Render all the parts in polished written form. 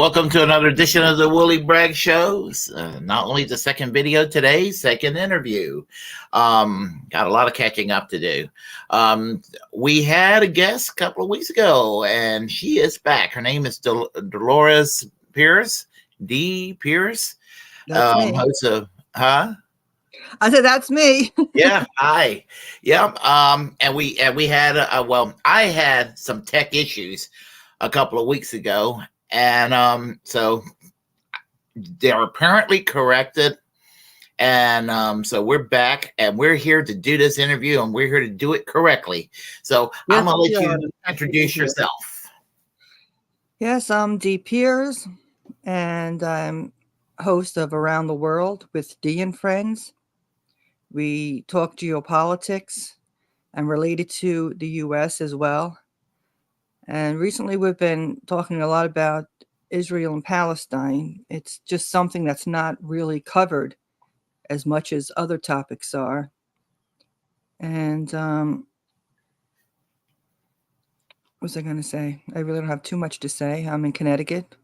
welcome to another edition of the Willie Bragg Shows. Not only the second video today, second interview. Got a lot of catching up to do. We had a guest a couple of weeks ago, and she is back. Her name is Dolores Peers. D. Peers. That's me. Host of, huh? I said, that's me. Yeah, hi. Yeah. And we had I had some tech issues a couple of weeks ago, and so they're apparently corrected, and so we're back, and we're here to do this interview, and we're here to do it correctly. So yes, I'm gonna let you introduce yourself. Yes, I'm D. Peers, and I'm host of Around the World with D and Friends. We talk geopolitics and related to the U.S. as well. And recently we've been talking a lot about Israel and Palestine. It's just something that's not really covered as much as other topics are. And what was I going to say? I really don't have too much to say. I'm in Connecticut.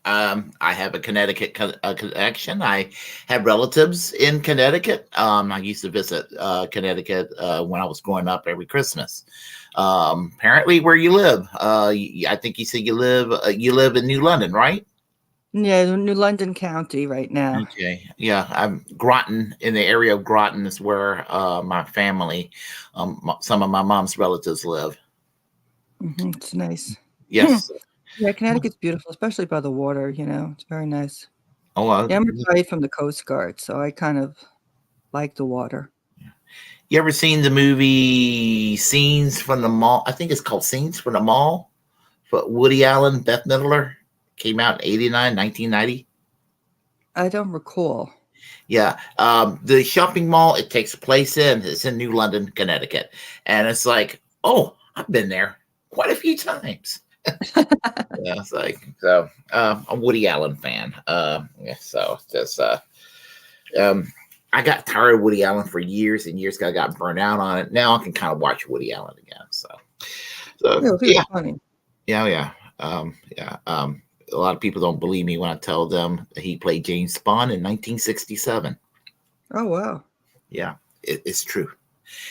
I have a Connecticut connection. I have relatives in Connecticut. I used to visit Connecticut when I was growing up every Christmas. Apparently, where you live, I think you said you live in New London, right? Yeah, New London County right now. Okay, yeah, I'm Groton, in the area of Groton is where my family, some of my mom's relatives live. Mm-hmm, it's nice. Yes. Yeah, Connecticut's beautiful, especially by the water, It's very nice. Oh, well. Yeah, I'm retired from the Coast Guard, so I kind of like the water. You ever seen the movie Scenes from the Mall? I think it's called Scenes from the Mall. But Woody Allen, Beth Midler, came out in 1990. I don't recall. Yeah. The shopping mall it takes place it's in New London, Connecticut. And it's like, oh, I've been there quite a few times. Yeah, it's like so. I'm a Woody Allen fan. So just I got tired of Woody Allen for years and years. I got burnt out on it. Now I can kind of watch Woody Allen again. So yeah, funny. Yeah. A lot of people don't believe me when I tell them that he played James Bond in 1967. Oh wow! Yeah, it's true.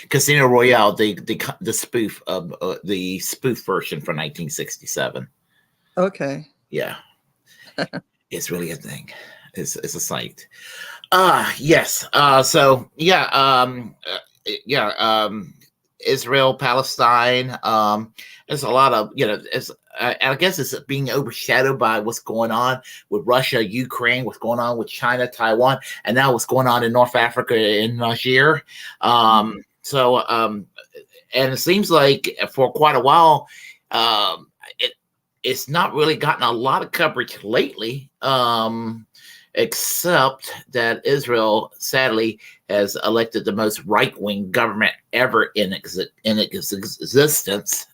Casino Royale, the spoof of the spoof version from 1967. Okay. Yeah, it's really a thing. It's a sight. Yes. So yeah. Israel, Palestine. There's a lot of It's I guess it's being overshadowed by what's going on with Russia, Ukraine, what's going on with China, Taiwan, and now what's going on in North Africa in Niger. And it seems like for quite a while, it's not really gotten a lot of coverage lately, except that Israel, sadly, has elected the most right-wing government ever in existence.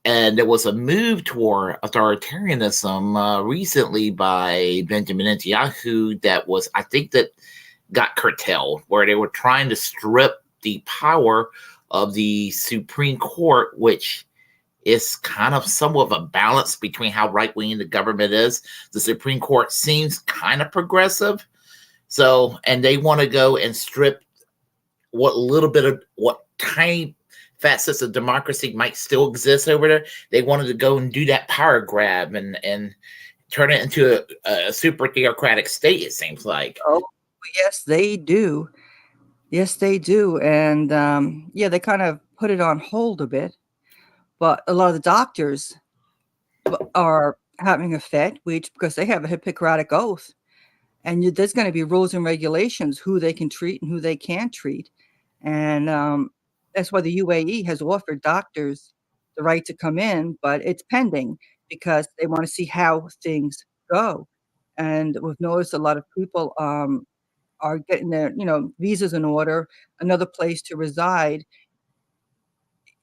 And there was a move toward authoritarianism recently by Benjamin Netanyahu that got curtailed, where they were trying to strip the power of the Supreme Court, which is kind of somewhat of a balance between how right-wing the government is. The Supreme Court seems kind of progressive. So, and they want to go and strip what tiny facets of democracy might still exist over there. They wanted to go and do that power grab and turn it into a super theocratic state, it seems like. Oh, yes, they do. Yes, they do. And they kind of put it on hold a bit. But a lot of the doctors are having a fit, because they have a Hippocratic oath. And there's going to be rules and regulations, who they can treat and who they can't treat. And that's why the UAE has offered doctors the right to come in, but it's pending because they want to see how things go. And we've noticed a lot of people are getting their, visas in order, another place to reside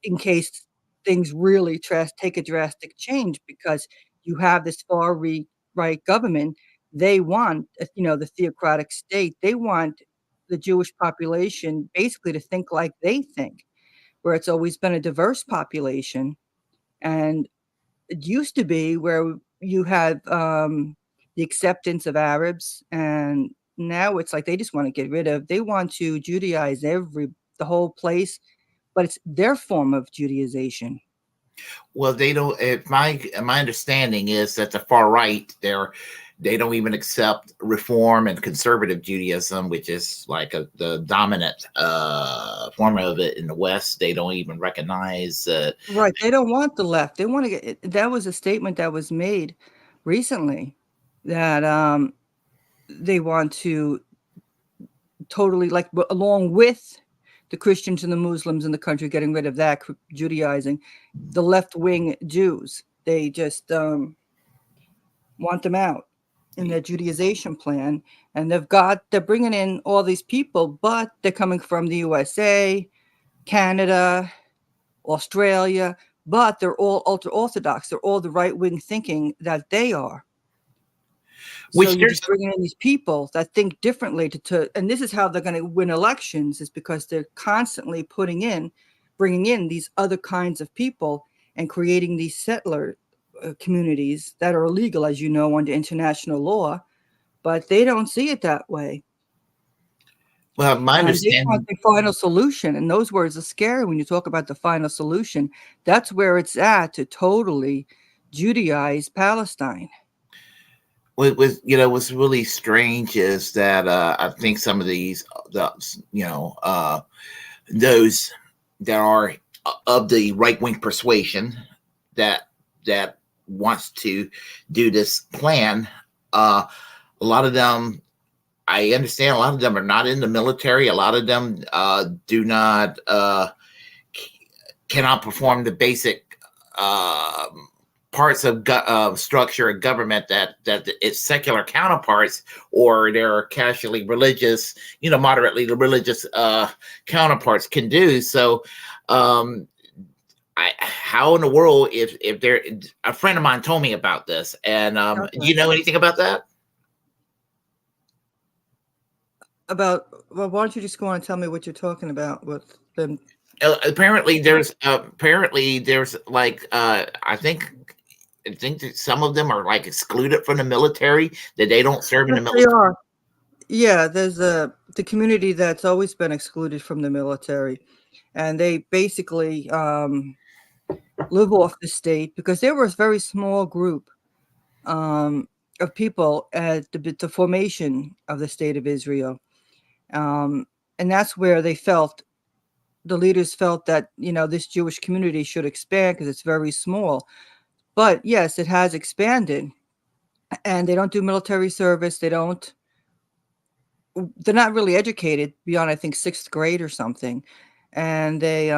in case things really take a drastic change, because you have this far right government. They want, the theocratic state. They want the Jewish population basically to think like they think, where it's always been a diverse population. And it used to be where you had the acceptance of Arabs, and now it's like they just want to get rid of, they want to Judaize the whole place, but it's their form of Judaization. Well, they don't. My understanding is that the far right, they don't even accept Reform and conservative Judaism, which is like the dominant form of it in the West. They don't even recognize. Right. They don't want the left. They want to get. That was a statement that was made recently, that they want to totally, like, along with the Christians and the Muslims in the country, getting rid of that Judaizing, the left-wing Jews. They just want them out in their Judaization plan. And they're bringing in all these people, but they're coming from the USA, Canada, Australia, but they're all ultra-Orthodox. They're all the right-wing thinking that they are. So you're just bringing in these people that think differently and this is how they're going to win elections, is because they're constantly bringing in these other kinds of people and creating these settler communities that are illegal, as you know, under international law, but they don't see it that way. Well, my understanding, they want the final solution, and those words are scary when you talk about the final solution. That's where it's at, to totally Judaize Palestine. What's really strange is that I think some of those that are of the right wing persuasion that wants to do this plan, a lot of them, I understand, a lot of them are not in the military. A lot of them do not cannot perform the basic parts of structure of government that its secular counterparts, or their casually religious, moderately religious counterparts can do. So how in the world, if a friend of mine told me about this, and do you know anything about that? Well, why don't you just go on and tell me what you're talking about with them? Apparently there's like I think that some of them are like excluded from the military, that they don't serve in the military. They are. Yeah, there's the community that's always been excluded from the military, and they basically live off the state, because there was a very small group of people at the formation of the state of Israel. And that's where the leaders felt that, this Jewish community should expand because it's very small. But yes, it has expanded, and they don't do military service. They're not really educated beyond, I think, 6th grade or something. And they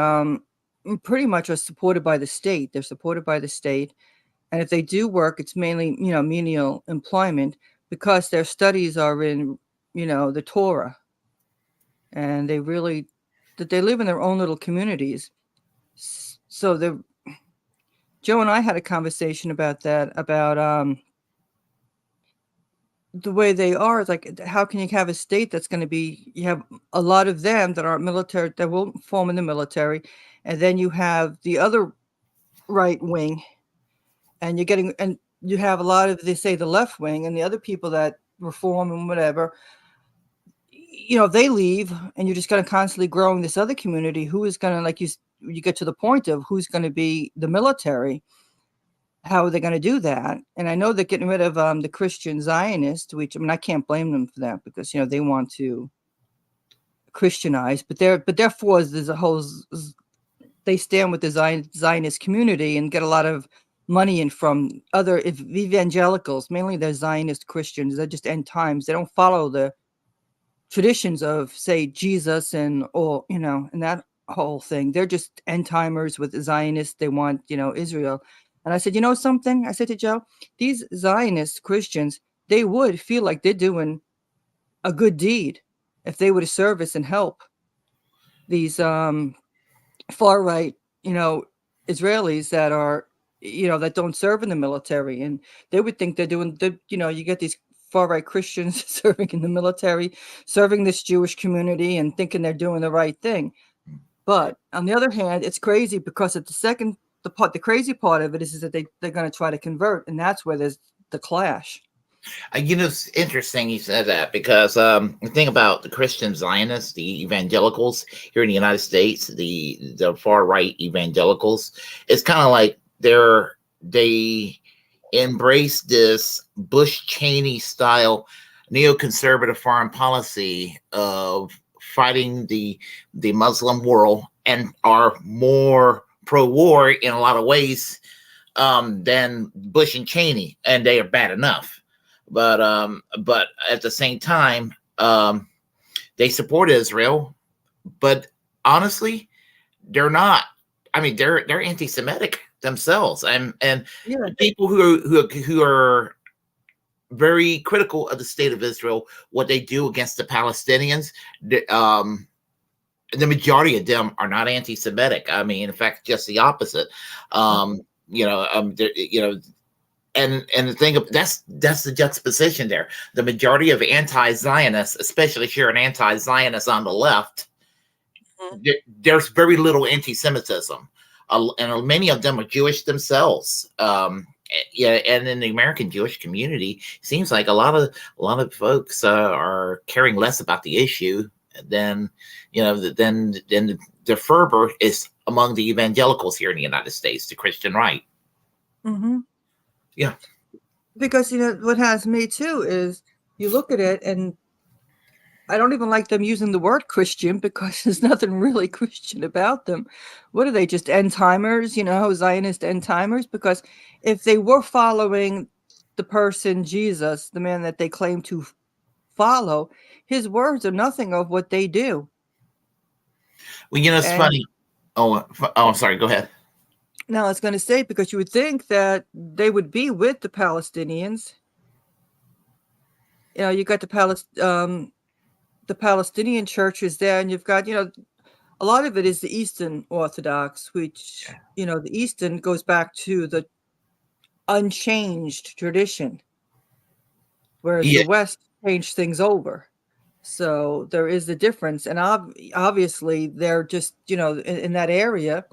pretty much are supported by the state. They're supported by the state. And if they do work, it's mainly, menial employment, because their studies are in, the Torah. And they live in their own little communities. So Joe and I had a conversation about that, about the way they are. It's like, how can you have a state that's going to be, you have a lot of them that aren't military, that won't form in the military, and then you have the other right wing, and you have a lot of, they say, the left wing, and the other people that reform and whatever, they leave, and you're just going to constantly growing this other community who is going to, like, you get to the point of who's going to be the military. How are they going to do that? And I know they're getting rid of the Christian Zionists, which, I can't blame them for that, because they want to Christianize, but therefore there's a whole, they stand with the Zionist community and get a lot of money in from other evangelicals. Mainly they're Zionist Christians. They're just end times. They don't follow the traditions of, say, Jesus and that whole thing. They're just end timers with Zionists. They want, Israel. And I said, something? I said to Joe, these Zionist Christians, they would feel like they're doing a good deed if they were to service and help these far right, Israelis that are, that don't serve in the military. And they would think they're doing, you get these far right Christians serving in the military, serving this Jewish community, and thinking they're doing the right thing. But on the other hand, it's crazy because at the crazy part of it is that they're going to try to convert, and that's where there's the clash. It's interesting you said that because the thing about the Christian Zionists, the evangelicals here in the United States, the far right evangelicals, it's kind of like they embrace this Bush Cheney style neoconservative foreign policy of fighting the Muslim world and are more pro-war in a lot of ways than Bush and Cheney, and they are bad enough. But at the same time, they support Israel. But honestly, they're not. I mean, they're anti-Semitic themselves, and people who are very critical of the state of Israel, what they do against the Palestinians. The majority of them are not anti-Semitic. I mean, in fact, just the opposite. And the thing of that's the juxtaposition there. The majority of anti-Zionists, especially if you're an anti-Zionist on the left, there's very little anti-Semitism, and many of them are Jewish themselves. And in the American Jewish community, it seems like a lot of folks are caring less about the issue than the fervor is among the evangelicals here in the United States, the Christian right. Mm-hmm. Yeah. Because, what has me too is you look at it, and I don't even like them using the word Christian because there's nothing really Christian about them. What are they, just end timers, Zionist end timers? Because if they were following the person Jesus, the man that they claim to follow, his words are nothing of what they do. Well, it's funny. Oh, sorry. Go ahead. Now, I was going to say, because you would think that they would be with the Palestinians. You got the Palestinian churches there, and you've got, a lot of it is the Eastern Orthodox, which, the Eastern goes back to the unchanged tradition, whereas the West changed things over. So there is a difference. And obviously, they're just, in that area,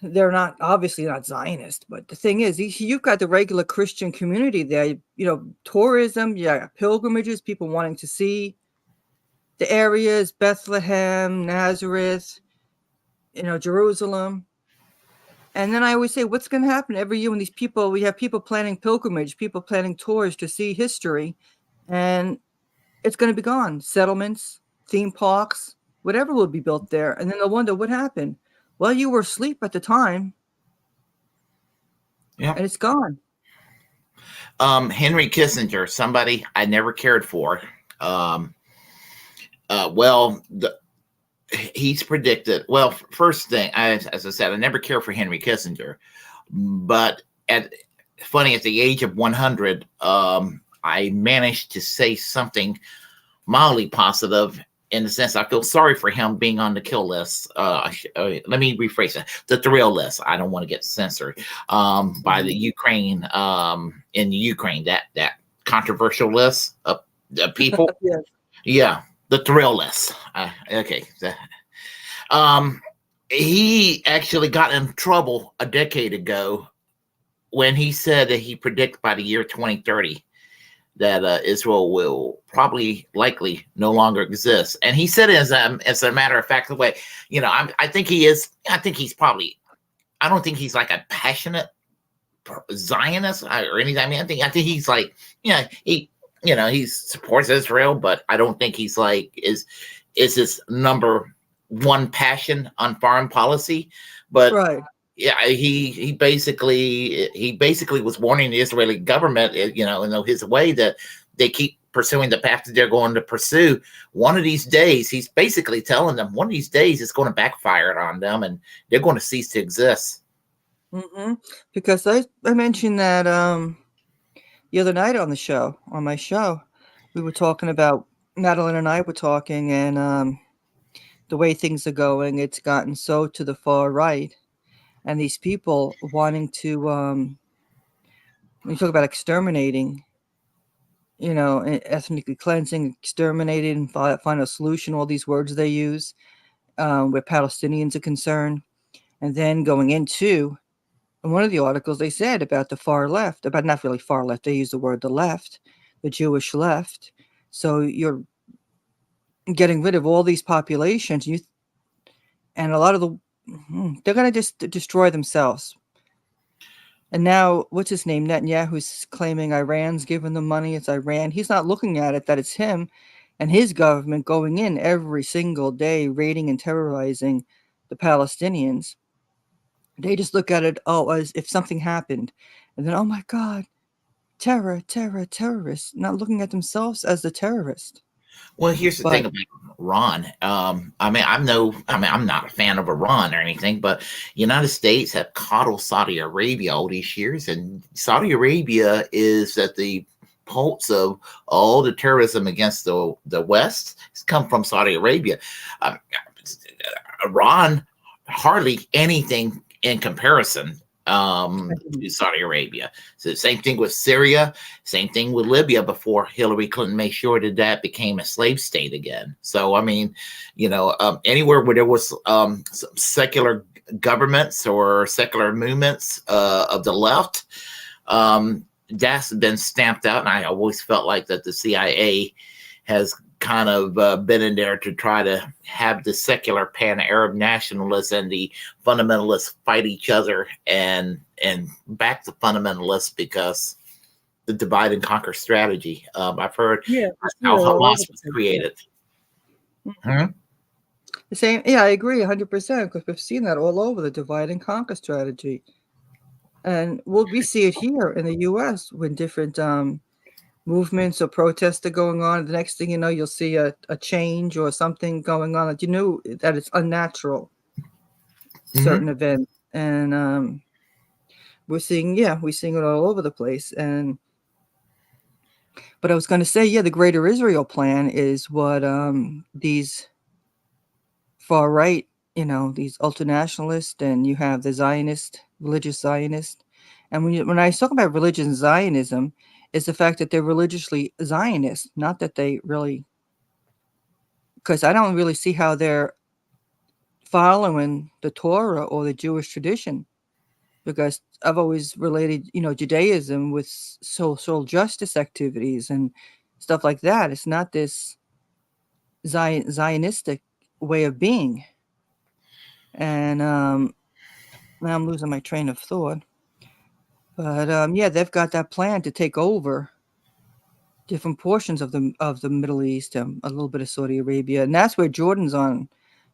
they're obviously not Zionist, but the thing is, you've got the regular Christian community there, tourism, pilgrimages, people wanting to see the areas, Bethlehem, Nazareth, Jerusalem. And then I always say, what's going to happen every year when we have people planning pilgrimage, people planning tours to see history, and it's going to be gone. Settlements, theme parks, whatever will be built there. And then they'll wonder what happened. Well, you were asleep at the time. Yeah. And it's gone. Henry Kissinger, somebody I never cared for. He's predicted. Well, first thing, as I said, I never cared for Henry Kissinger. But funny, at the age of 100, I managed to say something mildly positive, in the sense I feel sorry for him being on the kill list. Let me rephrase that. The thrill list. I don't want to get censored by the Ukraine, in Ukraine, that controversial list of people. Yes. Yeah, the thrill list. Okay. He actually got in trouble a decade ago when he said that he predicted by the year 2030 that Israel will likely no longer exist. And he said it as a matter of fact, the way, I think he is. I think he's probably, I don't think he's like a passionate Zionist or anything. I think he's like, he supports Israel, but I don't think he's like, is his number one passion on foreign policy. But right. Yeah, he basically was warning the Israeli government, in his way, that they keep pursuing the path that they're going to pursue. One of these days, he's basically telling them, one of these days it's going to backfire on them, and they're going to cease to exist. Mm-hmm. Because I mentioned that the other night on my show, we were talking about, Madeline and I were talking, and the way things are going, it's gotten so to the far right. And these people wanting to, when you talk about exterminating, ethnically cleansing, exterminating, find a solution, all these words they use. where Palestinians are concerned. And then going into in one of the articles, they said about the far left, about not really far left, they use the word the left, the Jewish left. So you're getting rid of all these populations, and a lot of they're going to just destroy themselves. And now, what's his name? Netanyahu's claiming Iran's giving them money. It's Iran. He's not looking at it that it's him and his government going in every single day, raiding and terrorizing the Palestinians. They just look at it, as if something happened. And then, oh my God, terror, terror, terrorists, not looking at themselves as the terrorist. Well, here's the thing about Iran. I'm not a fan of Iran or anything, but United States have coddled Saudi Arabia all these years, and Saudi Arabia is at the pulse of all the terrorism against the West. It's come from Saudi Arabia. Iran, hardly anything in comparison to Saudi Arabia. So the same thing with Syria, same thing with Libya before Hillary Clinton made sure that became a slave state again. So, I mean, anywhere where there was some secular governments or secular movements of the left, that's been stamped out. And I always felt like that the CIA has kind of been in there to try to have the secular pan-Arab nationalists and the fundamentalists fight each other and back the fundamentalists, because the divide and conquer strategy. I've heard how Hamas was created. Mm-hmm. The same, I agree 100%, because we've seen that all over, the divide and conquer strategy. And we see it here in the U.S. when different movements or protests are going on. The next thing you know, you'll see a change or something going on that you knew that it's unnatural. Certain events, and we're seeing it all over the place. But I was going to say, the Greater Israel Plan is what these far right, these ultranationalists, and you have the Zionist, religious Zionist. And when I talk about religious Zionism, is the fact that they're religiously Zionist, not that they really, because I don't really see how they're following the Torah or the Jewish tradition, because I've always related, Judaism with social justice activities and stuff like that. It's not this Zionistic way of being. And now I'm losing my train of thought. But they've got that plan to take over different portions of the Middle East, a little bit of Saudi Arabia, and that's where Jordan's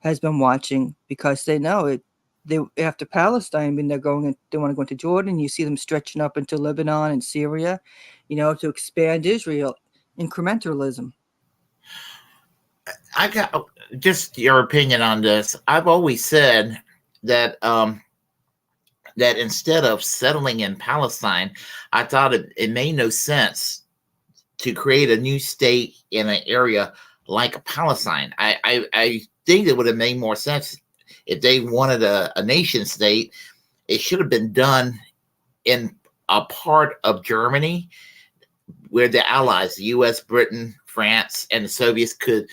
has been watching, because they know it. They, after Palestine, when they want to go into Jordan, you see them stretching up into Lebanon and Syria, to expand Israel, incrementalism. I got just your opinion on this. I've always said that that instead of settling in Palestine, I thought it made no sense to create a new state in an area like Palestine. I think it would have made more sense if they wanted a nation state. It should have been done in a part of Germany where the allies, the U.S., Britain, France, and the Soviets could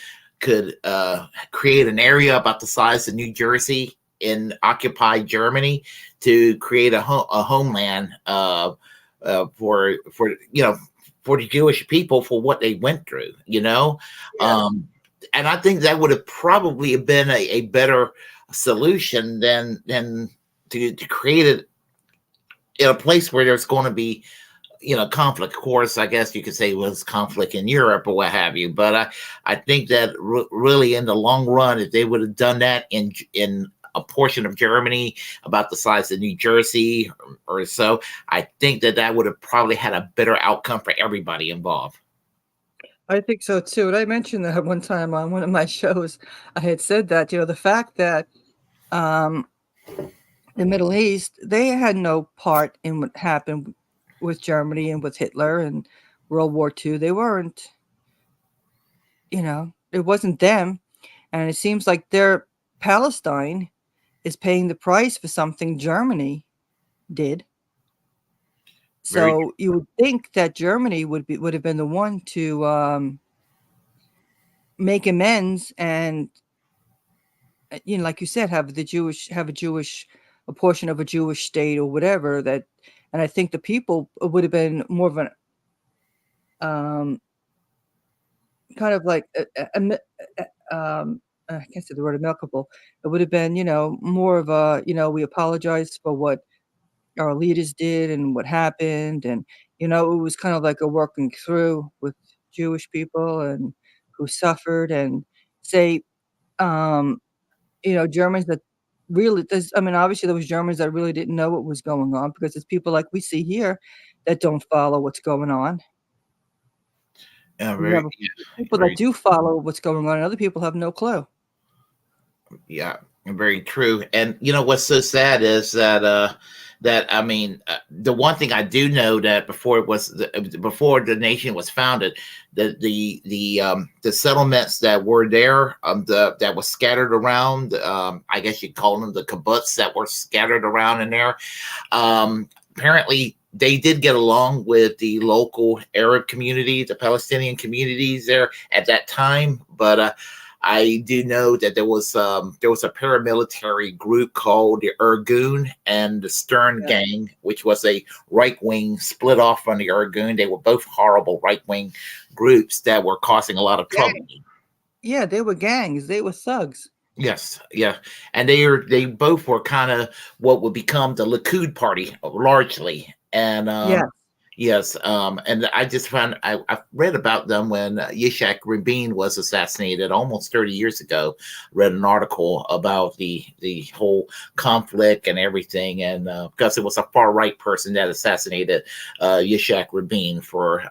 create an area about the size of New Jersey in occupied Germany to create a homeland for the Jewish people for what they went through, and I think that would have probably been a better solution than to create it in a place where there's going to be conflict. Of course, I guess you could say it was conflict in Europe or what have you, but I think that really in the long run, if they would have done that in a portion of Germany about the size of New Jersey or so, I think that would have probably had a better outcome for everybody involved. I think so too. And I mentioned that one time on one of my shows. I had said that, the fact that the Middle East, they had no part in what happened with Germany and with Hitler and World War II. They weren't, it wasn't them. And it seems like their Palestine is paying the price for something Germany did. So you would think that Germany would have been the one to make amends and like you said, have a portion of a Jewish state or whatever that, and I think the people would have been more of an kind of like I can't say the word amicable. It would have been, more of a, we apologize for what our leaders did and what happened, and it was kind of like a working through with Jewish people and who suffered, and say, um, Germans that really, I mean, obviously there was Germans that really didn't know what was going on because it's people like we see here that don't follow what's going on. Yeah, You very, have yeah, people that very, do follow what's going on, and other people have no clue. yeah, very true. And what's so sad is that I mean, the one thing I do know that before the nation was founded, the settlements that were there, that was scattered around, I guess you'd call them the kibbutz that were scattered around in there. Apparently, they did get along with the local Arab community, the Palestinian communities there at that time, but I do know that there was a paramilitary group called the Irgun and the Stern Yeah. Gang, which was a right wing split off from the Irgun. They were both horrible right wing groups that were causing a lot of trouble. Yeah, they were gangs. They were thugs. Yes, yeah, and they both were kind of what would become the Likud party largely, and Yeah. yes, and I just I read about them when Yitzhak Rabin was assassinated almost 30 years ago. Read an article about the whole conflict and everything, and because it was a far right person that assassinated Yitzhak Rabin for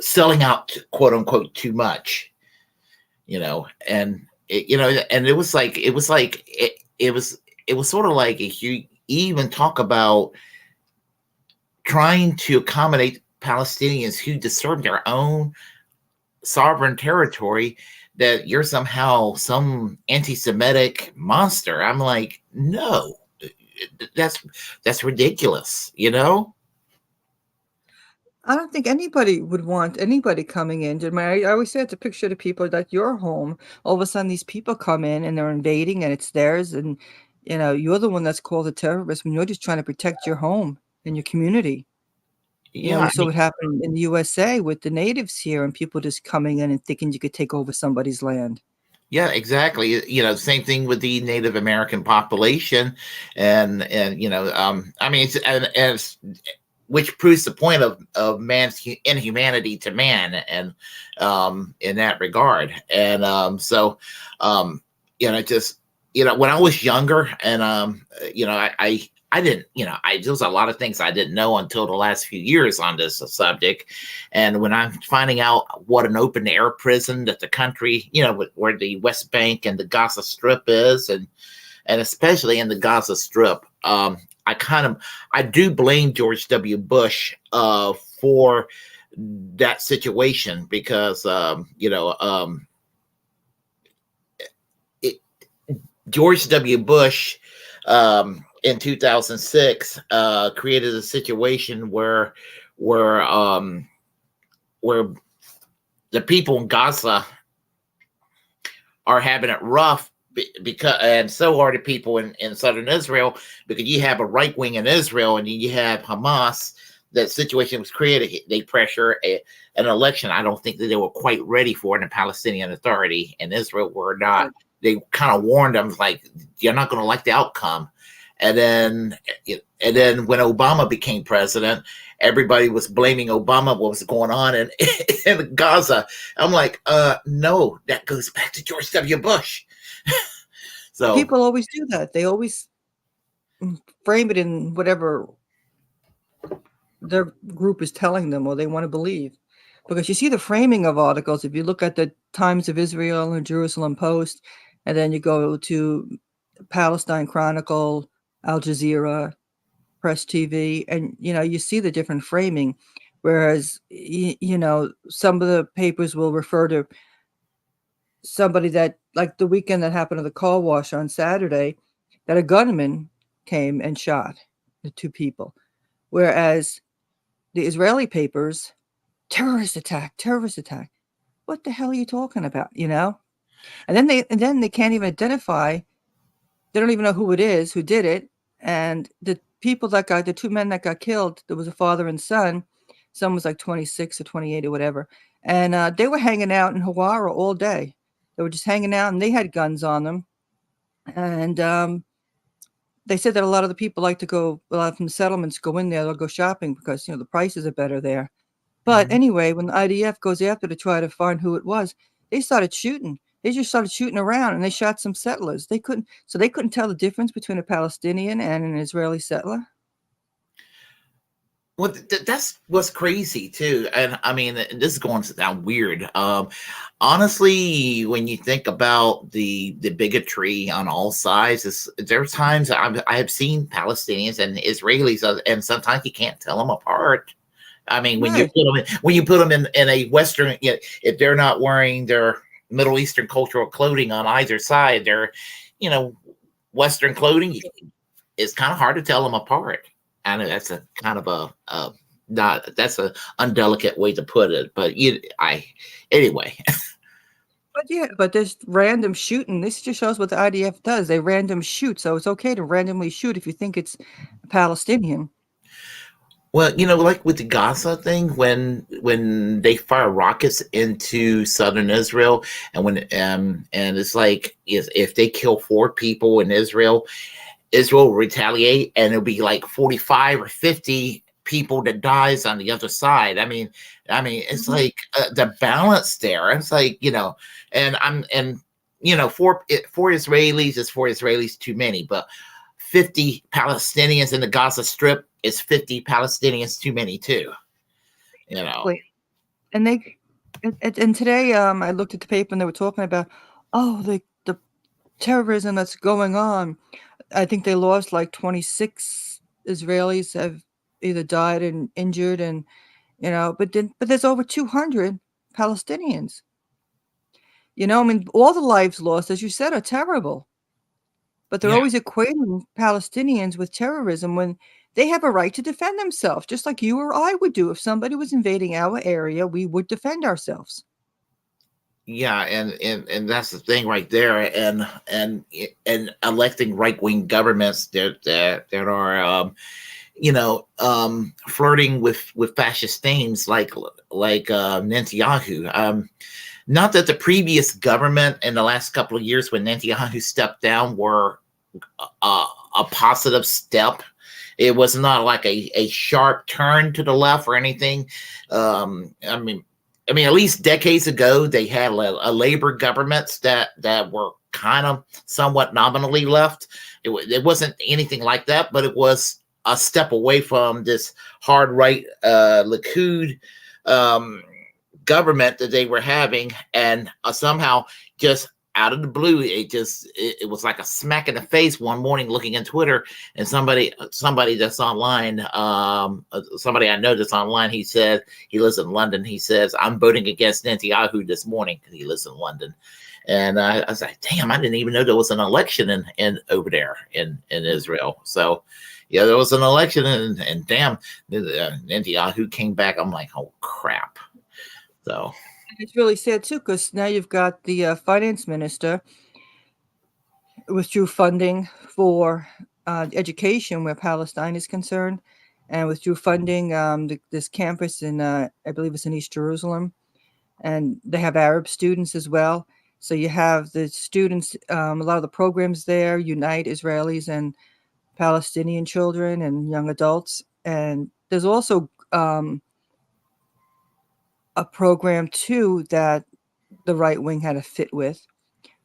selling out, quote unquote, too much. And and it was sort of like if you even talk about trying to accommodate Palestinians who deserve their own sovereign territory, that you're somehow some anti-Semitic monster. I'm like, no, that's ridiculous. I don't think anybody would want anybody coming in. I always say it's a picture to people that your home. All of a sudden, these people come in and they're invading, and it's theirs. And you're the one that's called a terrorist when you're just trying to protect your home and your community. Yeah, We I saw mean, what happened in the USA with the natives here, and people just coming in and thinking you could take over somebody's land. yeah, exactly. Same thing with the Native American population, and I mean, it's which proves the point of man's inhumanity to man, and in that regard. And just when I was younger, and I didn't, there was a lot of things I didn't know until the last few years on this subject. And when I'm finding out what an open air prison that the country, where the West Bank and the Gaza Strip is, and especially in the Gaza Strip, I do blame George W. Bush for that situation, because George W. Bush in 2006 created a situation where where the people in Gaza are having it rough, because, and so are the people in southern Israel, because you have a right wing in Israel, and you have Hamas. That situation was created. They pressure an election. I don't think that they were quite ready for it. And the Palestinian Authority and Israel were not. They kind of warned them, like, you're not going to like the outcome. And then when Obama became president, everybody was blaming Obama what was going on in Gaza. I'm like, no, that goes back to George W. Bush. So People always do that. They always frame it in whatever their group is telling them or they want to believe. Because you see the framing of articles, if you look at the Times of Israel and Jerusalem Post, and then you go to Palestine Chronicle, Al Jazeera, Press TV, and you see the different framing. Whereas some of the papers will refer to somebody that, like the weekend that happened at the car wash on Saturday, that a gunman came and shot the two people. Whereas the Israeli papers, terrorist attack, terrorist attack. What the hell are you talking about? And then they can't even identify. They don't even know who it is who did it. And the two men that got killed, there was a father and son. Son was like 26 or 28 or whatever. And they were hanging out in Hawara all day. They were just hanging out, and they had guns on them. And they said that a lot of the people like to go, a lot from the settlements go in there, they'll go shopping because, the prices are better there. But anyway, when the IDF goes after to try to find who it was, they started shooting. They just started shooting around, and they shot some settlers. They couldn't tell the difference between a Palestinian and an Israeli settler. Well, that's what's crazy too, and I mean, this is going to sound weird. Honestly, when you think about the bigotry on all sides, there's times I have seen Palestinians and Israelis, and sometimes you can't tell them apart. I mean, when Right. you put them in a Western, if they're not wearing their Middle Eastern cultural clothing on either side, they're, Western clothing, it's kind of hard to tell them apart. I know that's a kind of that's a undelicate way to put it, but anyway. But there's random shooting. This just shows what the IDF does. They random shoot, so it's okay to randomly shoot if you think it's a Palestinian. Well, like with the Gaza thing, when they fire rockets into southern Israel, and and it's like if they kill 4 people in Israel will retaliate, and it'll be like 45 or 50 people that dies on the other side. I mean, it's like the balance there. It's like, and for Israelis, it's 4 Israelis too many, but 50 Palestinians in the Gaza Strip is 50 Palestinians too many too. And and today I looked at the paper and they were talking about the terrorism that's going on. I think they lost like 26 Israelis have either died and injured, and but there's over 200 Palestinians. I mean, all the lives lost, as you said, are terrible. But they're always equating Palestinians with terrorism when they have a right to defend themselves, just like you or I would do. If somebody was invading our area, we would defend ourselves. Yeah, and that's the thing right there, and electing right-wing governments that are flirting with fascist themes like Netanyahu. Not that the previous government in the last couple of years when Netanyahu stepped down were a positive step. It was not like a sharp turn to the left or anything. I mean, at least decades ago, they had a labor governments that were kind of somewhat nominally left. It wasn't anything like that, but it was a step away from this hard right Likud government that they were having, and somehow just out of the blue, it was like a smack in the face one morning looking in Twitter, and somebody that's online, somebody I know that's online, he said, he lives in London, he says, I'm voting against Netanyahu this morning because he lives in London. And I was like, damn, I didn't even know there was an election in over there in Israel. So yeah, there was an election, and damn, Netanyahu came back. I'm like, oh crap. So it's really sad too, because now you've got the finance minister withdrew funding for education where Palestine is concerned, and withdrew funding this campus in I believe it's in East Jerusalem, and they have Arab students as well. So you have the students, a lot of the programs there unite Israelis and Palestinian children and young adults, and there's also a program too that the right wing had a fit with,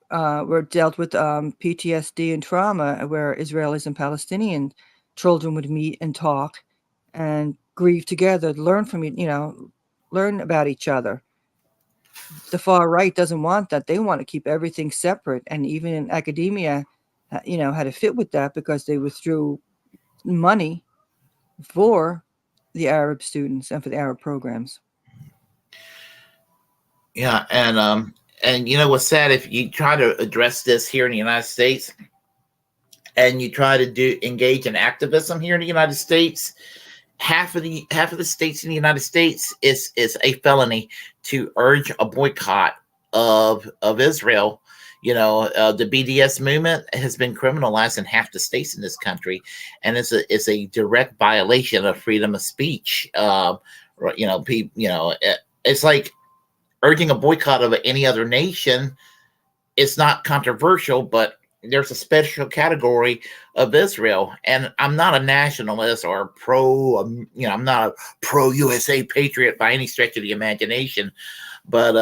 where it dealt with PTSD and trauma, where Israelis and Palestinian children would meet and talk and grieve together, learn from learn about each other. The far right doesn't want that. They want to keep everything separate, and even in academia, had to fit with that because they withdrew money for the Arab students and for the Arab programs. Yeah, and what's sad, if you try to address this here in the United States, and you try to engage in activism here in the United States, half of the states in the United States is a felony to urge a boycott of Israel The BDS movement has been criminalized in half the states in this country, and it's a direct violation of freedom of speech. It's like urging a boycott of any other nation. It's not controversial, but there's a special category of Israel, and I'm not a nationalist or I'm not a pro USA patriot by any stretch of the imagination, but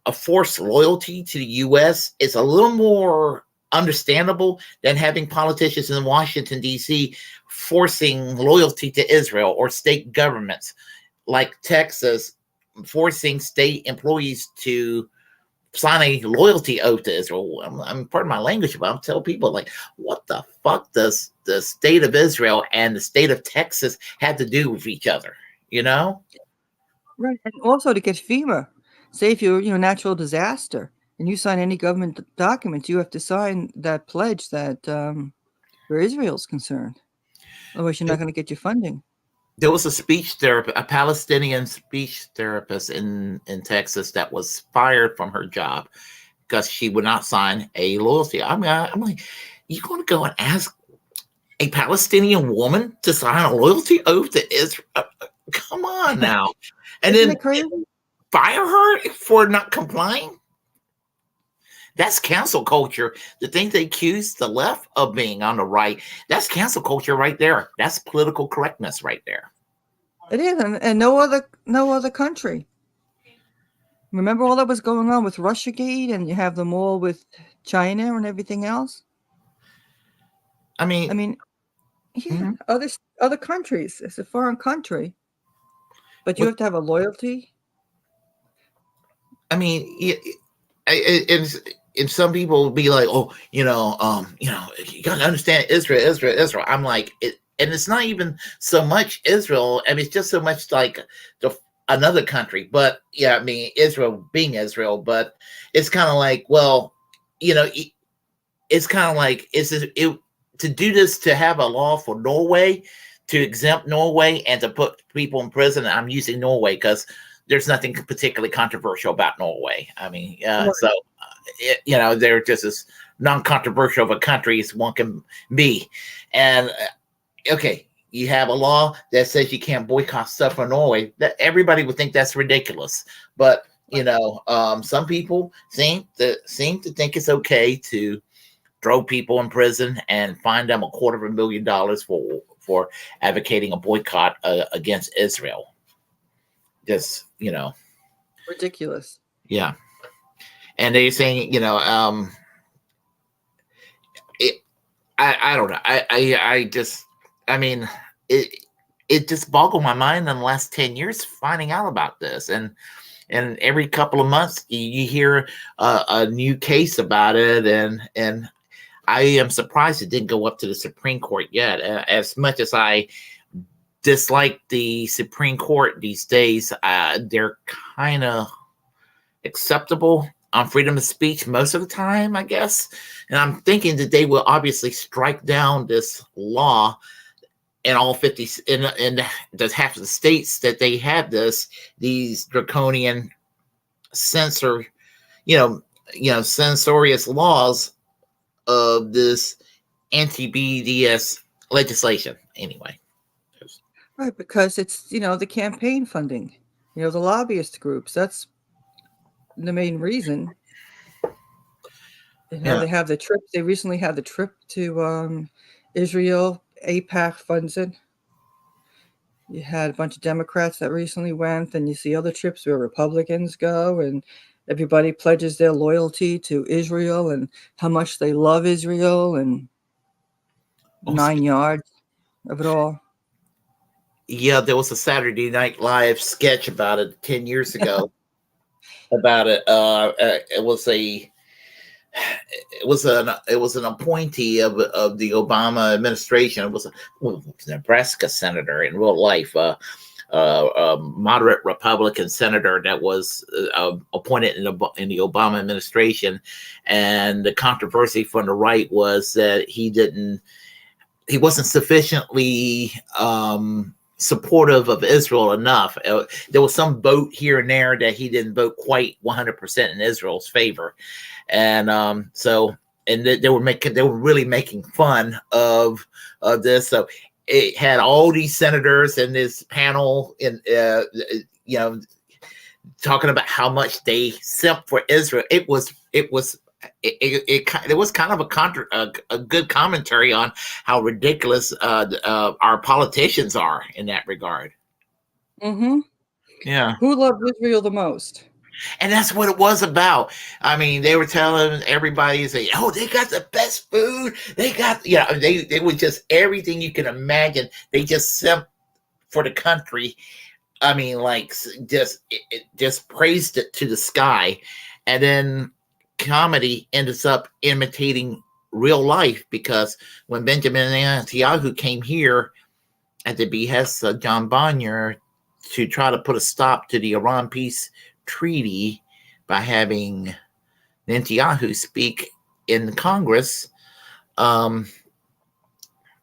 a forced loyalty to the U.S. is a little more understandable than having politicians in Washington, D.C. forcing loyalty to Israel, or state governments like Texas forcing state employees to sign a loyalty oath to Israel. I'm pardon my language, but I'm telling people, like, what the fuck does the state of Israel and the state of Texas have to do with each other? Right. And also to get FEMA. Say if you're, natural disaster and you sign any government document, you have to sign that pledge that where Israel's concerned. Otherwise, you're not going to get your funding. There was a speech therapist, a Palestinian speech therapist in Texas that was fired from her job because she would not sign a loyalty. I'm like, you going to go and ask a Palestinian woman to sign a loyalty oath to Israel? Come on now. And Isn't then it crazy? Fire her for not complying? That's cancel culture. The thing they accuse the left of being on the right, that's cancel culture right there. That's political correctness right there. It is, and no other country. Remember all that was going on with Russiagate, and you have them all with China and everything else. I mean, yeah, other countries. It's a foreign country, but you have to have a loyalty. I mean, and some people will be like, oh, you got to understand Israel. I'm like, and it's not even so much Israel. I mean, it's just so much like another country. But yeah, I mean, Israel being Israel, but it's kind of like, well, it's kind of like, to do this, to have a law for Norway, to exempt Norway and to put people in prison. I'm using Norway because there's nothing particularly controversial about Norway. I mean, so they're just as non-controversial of a country as one can be. And okay, you have a law that says you can't boycott stuff from Norway. That everybody would think that's ridiculous, but some people seem to think it's okay to throw people in prison and fine them $250,000 for advocating a boycott against Israel. Just ridiculous. Yeah. And they're saying, I don't know. It just boggled my mind in the last 10 years finding out about this. And every couple of months you hear a new case about it. And I am surprised it didn't go up to the Supreme Court yet. As much as I dislike the Supreme Court these days, they're kind of acceptable on freedom of speech most of the time, I guess. And I'm thinking that they will obviously strike down this law in all 50 in the half of the states that they have these draconian censorious laws of this anti-BDS legislation. Anyway. Right, because it's, the campaign funding, the lobbyist groups. That's the main reason. They have the trip. They recently had the trip to Israel. AIPAC funds it. You had a bunch of Democrats that recently went, and you see other trips where Republicans go, and everybody pledges their loyalty to Israel and how much they love Israel and 9 yards of it all. Yeah, there was a Saturday Night Live sketch about it 10 years ago. About it. It was an appointee of the Obama administration. It was a Nebraska senator in real life, a moderate Republican senator that was appointed in the Obama administration. And the controversy from the right was that he wasn't sufficiently supportive of Israel enough. There was some vote here and there that he didn't vote quite 100% in Israel's favor, and they were really making fun of this. So it had all these senators in this panel, talking about how much they simp for Israel. It was kind of a good commentary on how ridiculous our politicians are in that regard. Mm-hmm. Yeah. Who loved Israel the most? And that's what it was about. I mean, they were telling everybody, say, "Oh, they got the best food. They got, they were just everything you can imagine. They just simp for the country. I mean, like just praised it to the sky, and then comedy ends up imitating real life, because when Benjamin Netanyahu came here at the behest of John Bonner to try to put a stop to the Iran peace treaty by having Netanyahu speak in Congress,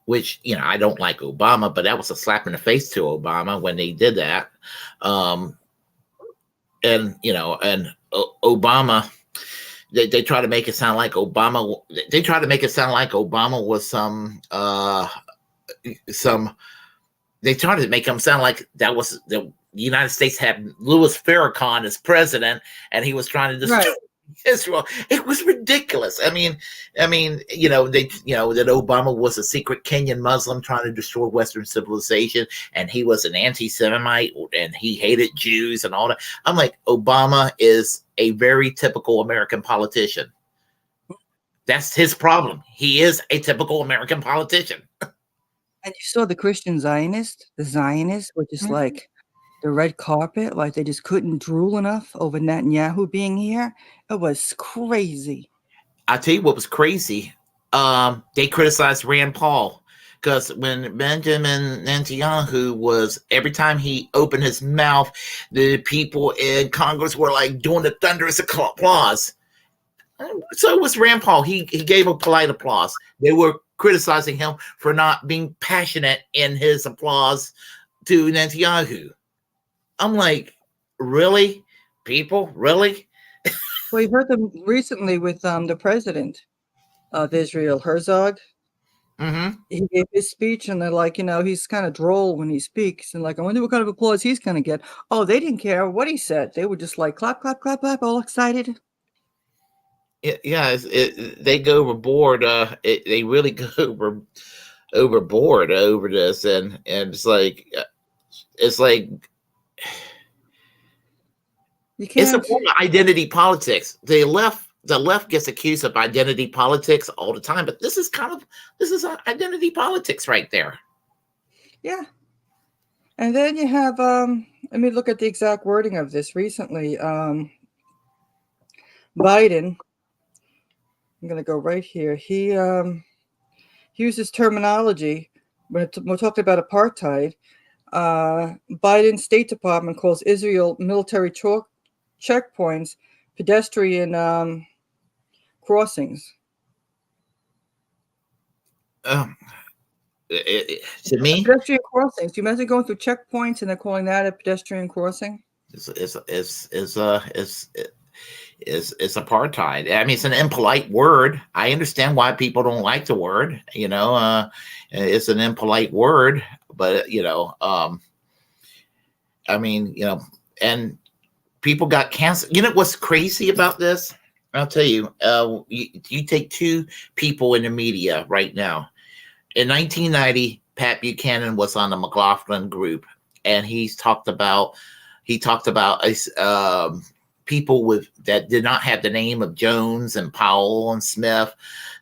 which, I don't like Obama, but that was a slap in the face to Obama when they did that. Obama, they try to make it sound like Obama. They try to make it sound like Obama was some. They tried to make him sound like that was the United States had Louis Farrakhan as president, and he was trying to destroy Israel. It was ridiculous. I mean, that Obama was a secret Kenyan Muslim trying to destroy Western civilization, and he was an anti-Semite, and he hated Jews and all that. I'm like, Obama is a very typical American politician. That's his problem. He is a typical American politician. And you saw the Christian Zionists, which is like the red carpet, like they just couldn't drool enough over Netanyahu being here. It was crazy. I'll tell you what was crazy. They criticized Rand Paul, because when Benjamin Netanyahu every time he opened his mouth, the people in Congress were like doing the thunderous applause. So it was Rand Paul. He gave a polite applause. They were criticizing him for not being passionate in his applause to Netanyahu. I'm like, really? People? Really? Well, you heard them recently with the president of Israel, Herzog. Mm-hmm. He gave his speech, and they're like, he's kind of droll when he speaks. And like, I wonder what kind of applause he's going to get. Oh, they didn't care what he said. They were just like, clap, clap, clap, clap, all excited. They go overboard. They really go overboard over this, and it's like it's a form of identity politics. The left gets accused of identity politics all the time, but this is identity politics right there. Yeah. And then you have let me look at the exact wording of this recently. Biden, I'm going to go right here. He uses terminology when we're talking about apartheid. Biden's State Department calls Israel military checkpoints pedestrian crossings. To me, pedestrian crossings. You imagine going through checkpoints and they're calling that a pedestrian crossing? It's apartheid. I mean, it's an impolite word. I understand why people don't like the word. It's an impolite word, but and people got canceled. You know what's crazy about this? I'll tell you. You take two people in the media right now. In 1990, Pat Buchanan was on the McLaughlin group, and he talked about people that did not have the name of Jones and Powell and Smith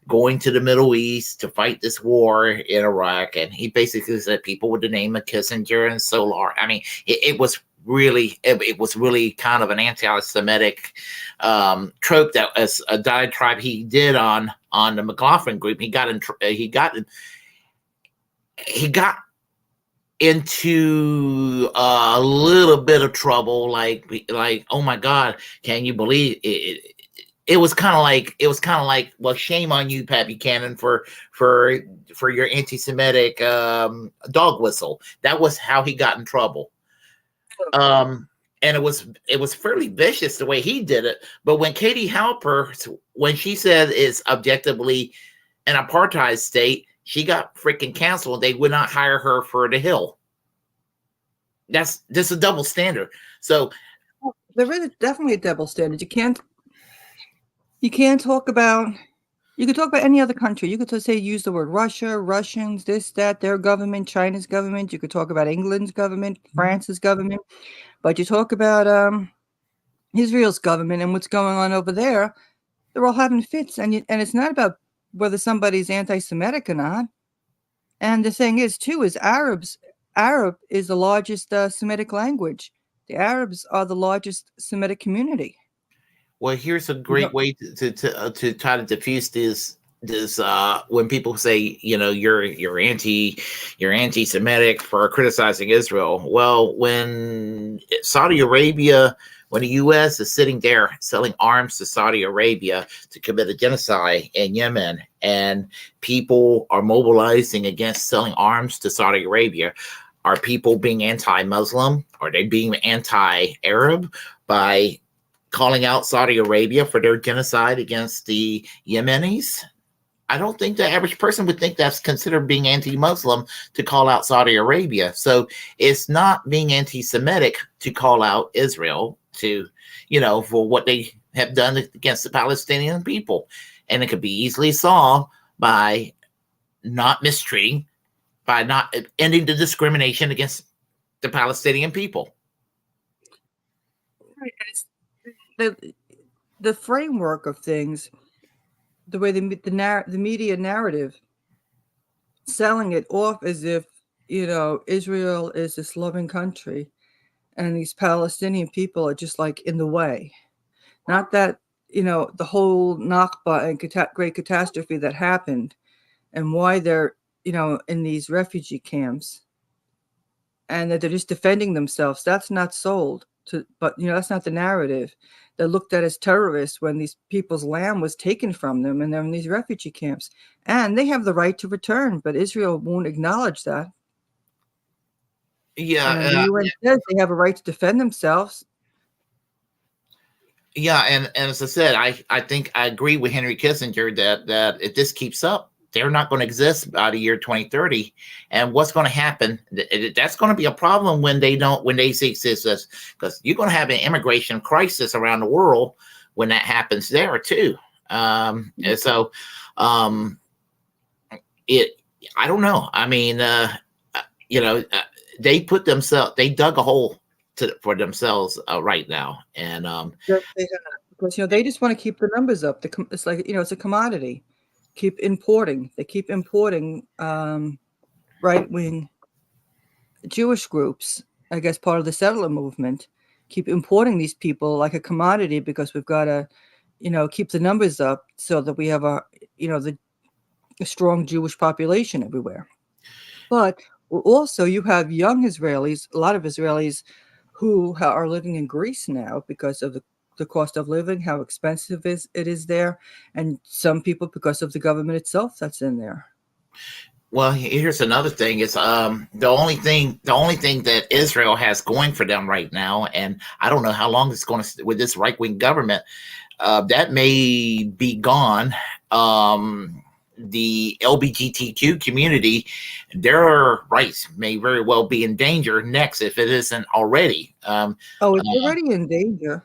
going to the Middle East to fight this war in Iraq. And he basically said people with the name of Kissinger and Solar. I mean, it was really kind of an anti-Semitic trope that, as a diatribe he did on the McLaughlin group, he got into a little bit of trouble, like, oh my God, can you believe it? it was kind of like, well, shame on you, Pat Buchanan, for your anti-Semitic dog whistle. That was how he got in trouble. And it was fairly vicious the way he did it. But when Katie Halper, when she said it's objectively an apartheid state, she got freaking canceled. They would not hire her for The Hill. That's just a double standard. So there is definitely a double standard. You can't talk about. You could talk about any other country. You could say use the word Russia, Russians, this, that, their government, China's government. You could talk about England's government, France's government, but you talk about Israel's government and what's going on over there. They're all having fits, and it's not about whether somebody's anti-Semitic or not. And the thing is, too, is Arab is the largest Semitic language. The Arabs are the largest Semitic community. Well, here's a great way to try to diffuse this when people say, you're anti-Semitic for criticizing Israel. Well, when Saudi Arabia, when the U.S. is sitting there selling arms to Saudi Arabia to commit a genocide in Yemen, and people are mobilizing against selling arms to Saudi Arabia, are people being anti-Muslim? Are they being anti-Arab by calling out Saudi Arabia for their genocide against the Yemenis? I don't think the average person would think that's considered being anti-Muslim to call out Saudi Arabia. So it's not being anti-Semitic to call out Israel for what they have done against the Palestinian people. And it could be easily solved by not mistreating, by not ending the discrimination against the Palestinian people. Right. The framework of things, the way the media narrative, selling it off as if Israel is this loving country, and these Palestinian people are just like in the way. Not that the whole Nakba and great catastrophe that happened, and why they're in these refugee camps, and that they're just defending themselves. That's not sold. But that's not the narrative. They're looked at as terrorists when these people's land was taken from them, and they're in these refugee camps, and they have the right to return, but Israel won't acknowledge that. Yeah, the UN says they have a right to defend themselves. Yeah, and as I said, I think I agree with Henry Kissinger that if this keeps up, they're not going to exist by the year 2030. And what's going to happen? That's going to be a problem when they see this, because you're going to have an immigration crisis around the world when that happens there too. And so, I don't know. I mean, they dug a hole for themselves right now, and because they just want to keep the numbers up. It's like it's a commodity. They keep importing right-wing Jewish groups, I guess part of the settler movement, keep importing these people like a commodity, because we've got to keep the numbers up so that we have a strong Jewish population everywhere. But also you have young Israelis, a lot of Israelis who are living in Greece now because of the cost of living, how expensive it is there, and some people because of the government itself that's in there. Well, here's another thing: is the only thing that Israel has going for them right now, and I don't know how long it's going to with this right-wing government. That may be gone. The LGBTQ community, their rights may very well be in danger next if it isn't already. It's already in danger.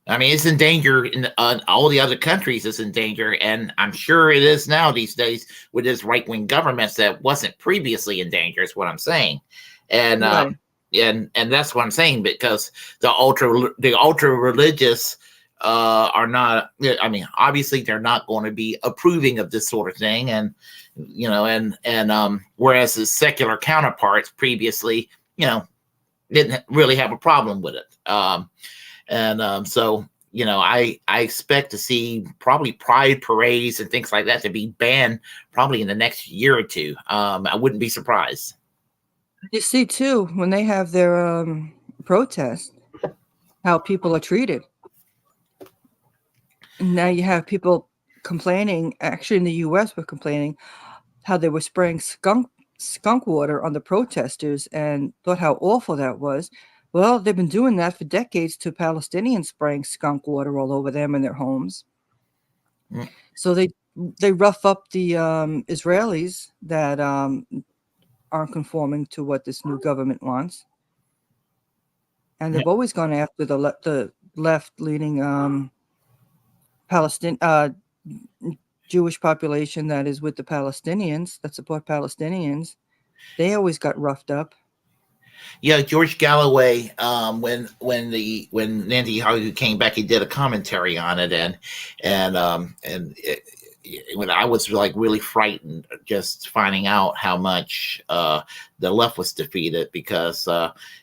I mean, it's in danger in all the other countries. It's in danger, and I'm sure it is now these days with this right-wing governments that wasn't previously in danger. Is what I'm saying, and right. and that's what I'm saying, because the ultra religious are not. I mean, obviously they're not going to be approving of this sort of thing, and whereas the secular counterparts previously, didn't really have a problem with it. So, I expect to see probably pride parades and things like that to be banned probably in the next year or two. I wouldn't be surprised. You see, too, when they have their protests, how people are treated. And now you have people complaining, actually in the US were complaining how they were spraying skunk water on the protesters and thought how awful that was. Well, they've been doing that for decades to Palestinians, spraying skunk water all over them in their homes. Mm. So they rough up the Israelis that aren't conforming to what this new government wants, and they've always gone after the left-leaning Palestinian Jewish population that is with the Palestinians, that support Palestinians. They always got roughed up. Yeah, George Galloway. When Netanyahu came back, he did a commentary on it, when I was like really frightened, just finding out how much the left was defeated, because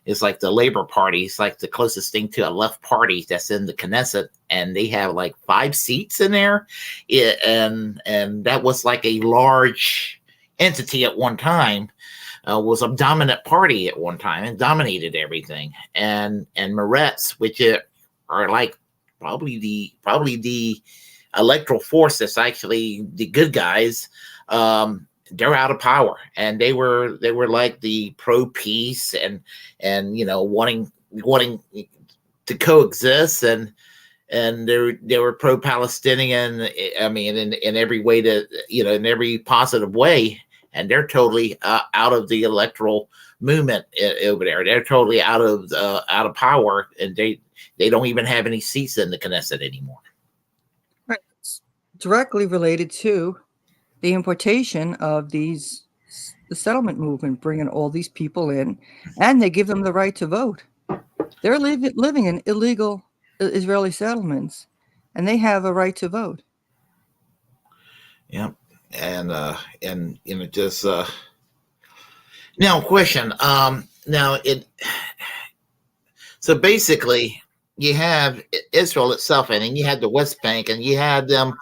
it's like the Labor Party is like the closest thing to a left party that's in the Knesset, and they have like 5 seats in there, and that was like a large entity at one time. Was a dominant party at one time and dominated everything. And Meretz, which are like probably the electoral force that's actually the good guys, they're out of power, and they were like the pro peace and wanting to coexist, and they were pro Palestinian. I mean, in every way, in every positive way. And they're totally out of the electoral movement over there. They're totally out of power, and they don't even have any seats in the Knesset anymore. Right. It's directly related to the importation of the settlement movement, bringing all these people in, and they give them the right to vote. They're living in illegal Israeli settlements, and they have a right to vote. Yeah. And just now question. So basically you have Israel itself, and then you had the West Bank, and you had them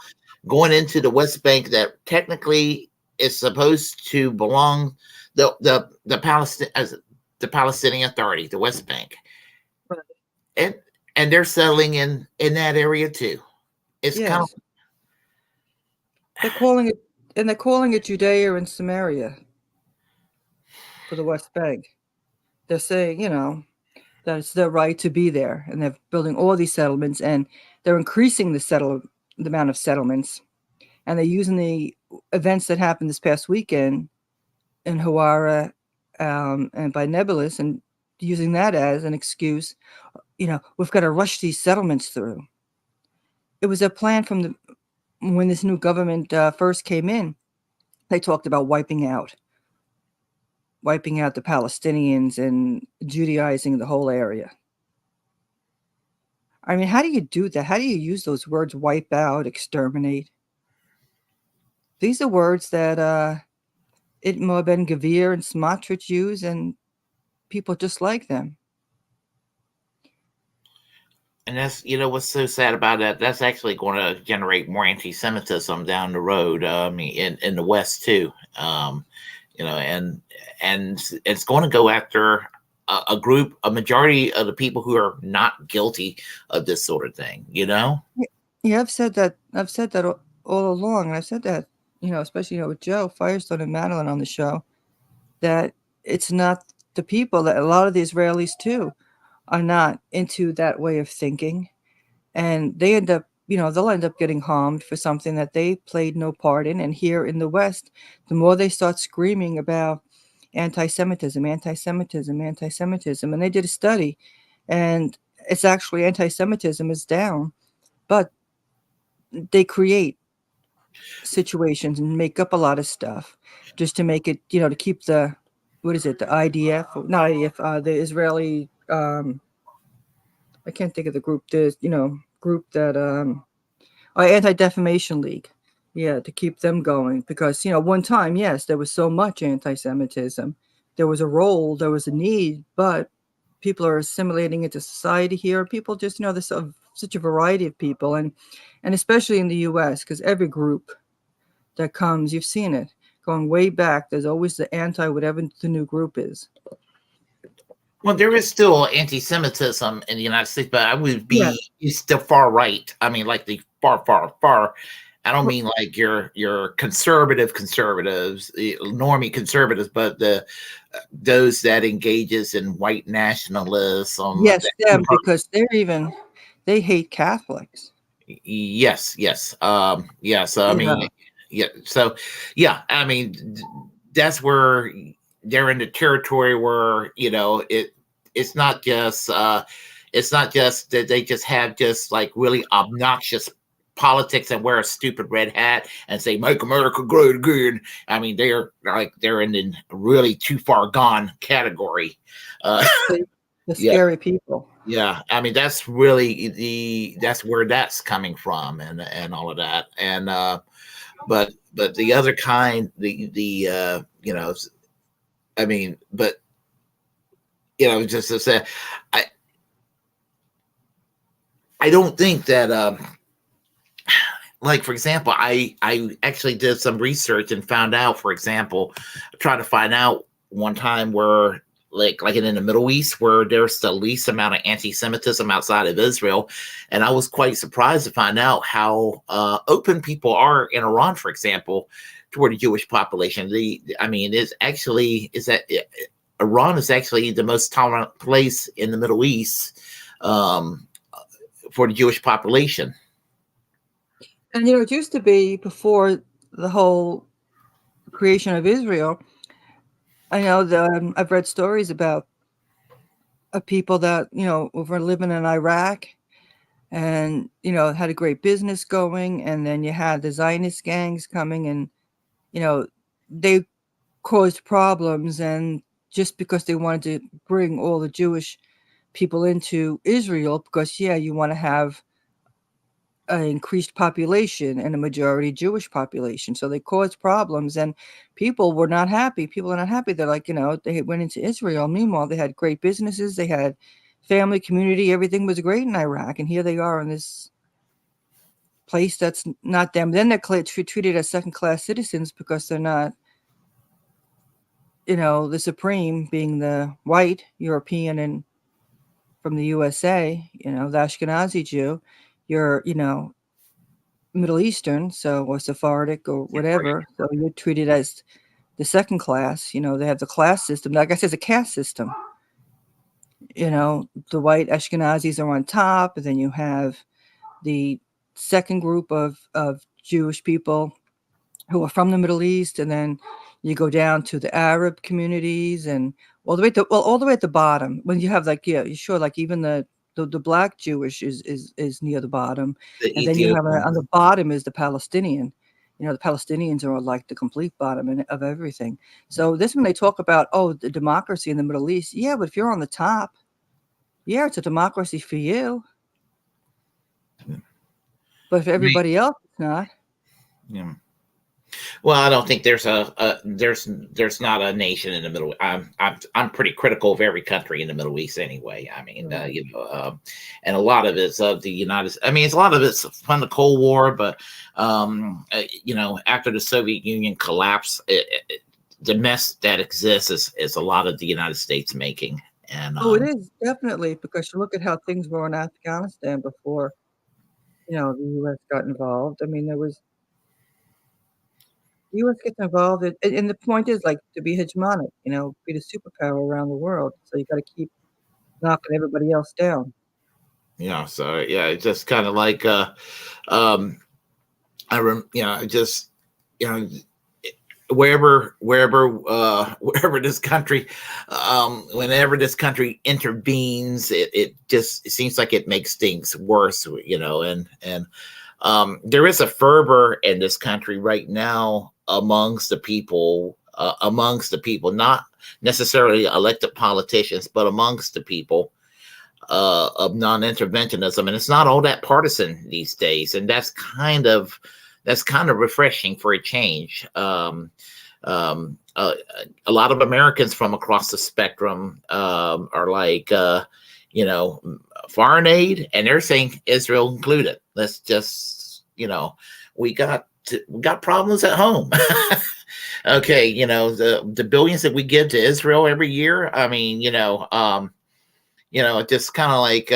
going into the West Bank that technically is supposed to belong the Palestinian Authority, the West Bank, right. and they're settling in that area too. It's kind of, they're calling it Judea and Samaria for the West Bank. They're saying, that it's their right to be there, and they're building all these settlements, and they're increasing the amount of settlements, and they're using the events that happened this past weekend in Hawara and by Nebulis, and using that as an excuse. We've got to rush these settlements through. It was a plan from when this new government first came in. They talked about wiping out the Palestinians and Judaizing the whole area. I mean, how do you do that? How do you use those words, wipe out, exterminate? These are words that Itmar Ben-Gvir and Smotrich use, and people just like them. And that's, what's so sad about that, that's actually going to generate more anti-Semitism down the road, in the West too. And it's going to go after a majority of the people who are not guilty of this sort of thing, Yeah, I've said that all along. And I've said that, especially, with Joe Firestone and Madeline on the show, that it's not the people, that a lot of the Israelis too are not into that way of thinking. And they end up, they'll end up getting harmed for something that they played no part in. And here in the West, the more they start screaming about anti-Semitism, anti-Semitism, anti-Semitism, and they did a study, and it's actually anti-Semitism is down, but they create situations and make up a lot of stuff just to make it, to keep the, what is it, the IDF, not IDF, the Israeli, I can't think of the group, group that, Anti-Defamation League. Yeah, to keep them going, because, one time, yes, there was so much anti-Semitism. There was a role, there was a need, but people are assimilating into society here. People just, there's such a variety of people, and especially in the U.S., because every group that comes, you've seen it, going way back, there's always the whatever the new group is. Well, there is still anti-Semitism in the United States, but I would be it's the far right. I mean, like the far, far, far. I don't mean like your conservatives, normie conservatives, but those that engages in white nationalism. Yes, them, because they hate Catholics. Yes, yes, yes. I mean, Yeah. yeah. So, yeah, I mean, that's where they're in the territory where it's not just that they just have just like really obnoxious politics and wear a stupid red hat and say "Make America Great Again." I mean, they're in the really too far gone category. The Yeah. scary people. Yeah, I mean that's really that's where that's coming from, and all of that, and but the other kind, I mean, but just to say, I I don't think that like for example, I actually did some research and found out, for example, trying to find out one time where like in the Middle East where there's the least amount of anti-Semitism outside of Israel, and I was quite surprised to find out how open people are in Iran, for example, toward the Jewish population. I mean, Iran is actually the most tolerant place in the Middle East for the Jewish population. And it used to be before the whole creation of Israel. I know that I've read stories about people that were living in Iraq, and had a great business going, and then you had the Zionist gangs coming, and they caused problems, and just because they wanted to bring all the Jewish people into Israel, because you want to have an increased population and a majority Jewish population. So they caused problems, and people were not happy. People are not happy. They're like, they went into Israel. Meanwhile, they had great businesses. They had family, community. Everything was great in Iraq. And here they are in this place that's not them. Then they're treated as second-class citizens because they're not, the supreme being the white European and from the USA, the Ashkenazi Jew. You're, Middle Eastern, or Sephardic or whatever. So you're treated as the second class. They have the class system. Like I said, it's a caste system. The white Ashkenazis are on top, and then you have the second group of Jewish people who are from the Middle East, and then you go down to the Arab communities, and all the way at the bottom. When you have you sure even the black Jewish is near the bottom, and then you have on the bottom is the Palestinian. The Palestinians are like the complete bottom of everything. So this, when they talk about the democracy in the Middle East, but if you're on the top, it's a democracy for you. But for everybody else, it's not. Yeah. Well, I don't think there's there's not a nation in the Middle. I'm pretty critical of every country in the Middle East anyway. I mean, and a lot of it's of the United. I mean, a lot of it's from the Cold War, but after the Soviet Union collapsed, the mess that exists is a lot of the United States making. And it is definitely, because you look at how things were in Afghanistan before the U.S. got involved. I mean, the U.S. gets involved, and the point is to be hegemonic, be the superpower around the world. So you got to keep knocking everybody else down. Yeah. So it's just kind of like just wherever this country, whenever this country intervenes, it seems like it makes things worse, and there is a fervor in this country right now amongst the people, not necessarily elected politicians, but amongst the people, of non-interventionism, and it's not all that partisan these days, and that's kind of refreshing for a change. A lot of Americans from across the spectrum are like, foreign aid, and they're saying Israel included. Let's just, we got problems at home. Okay, the billions that we give to Israel every year. I mean, Just kind of like,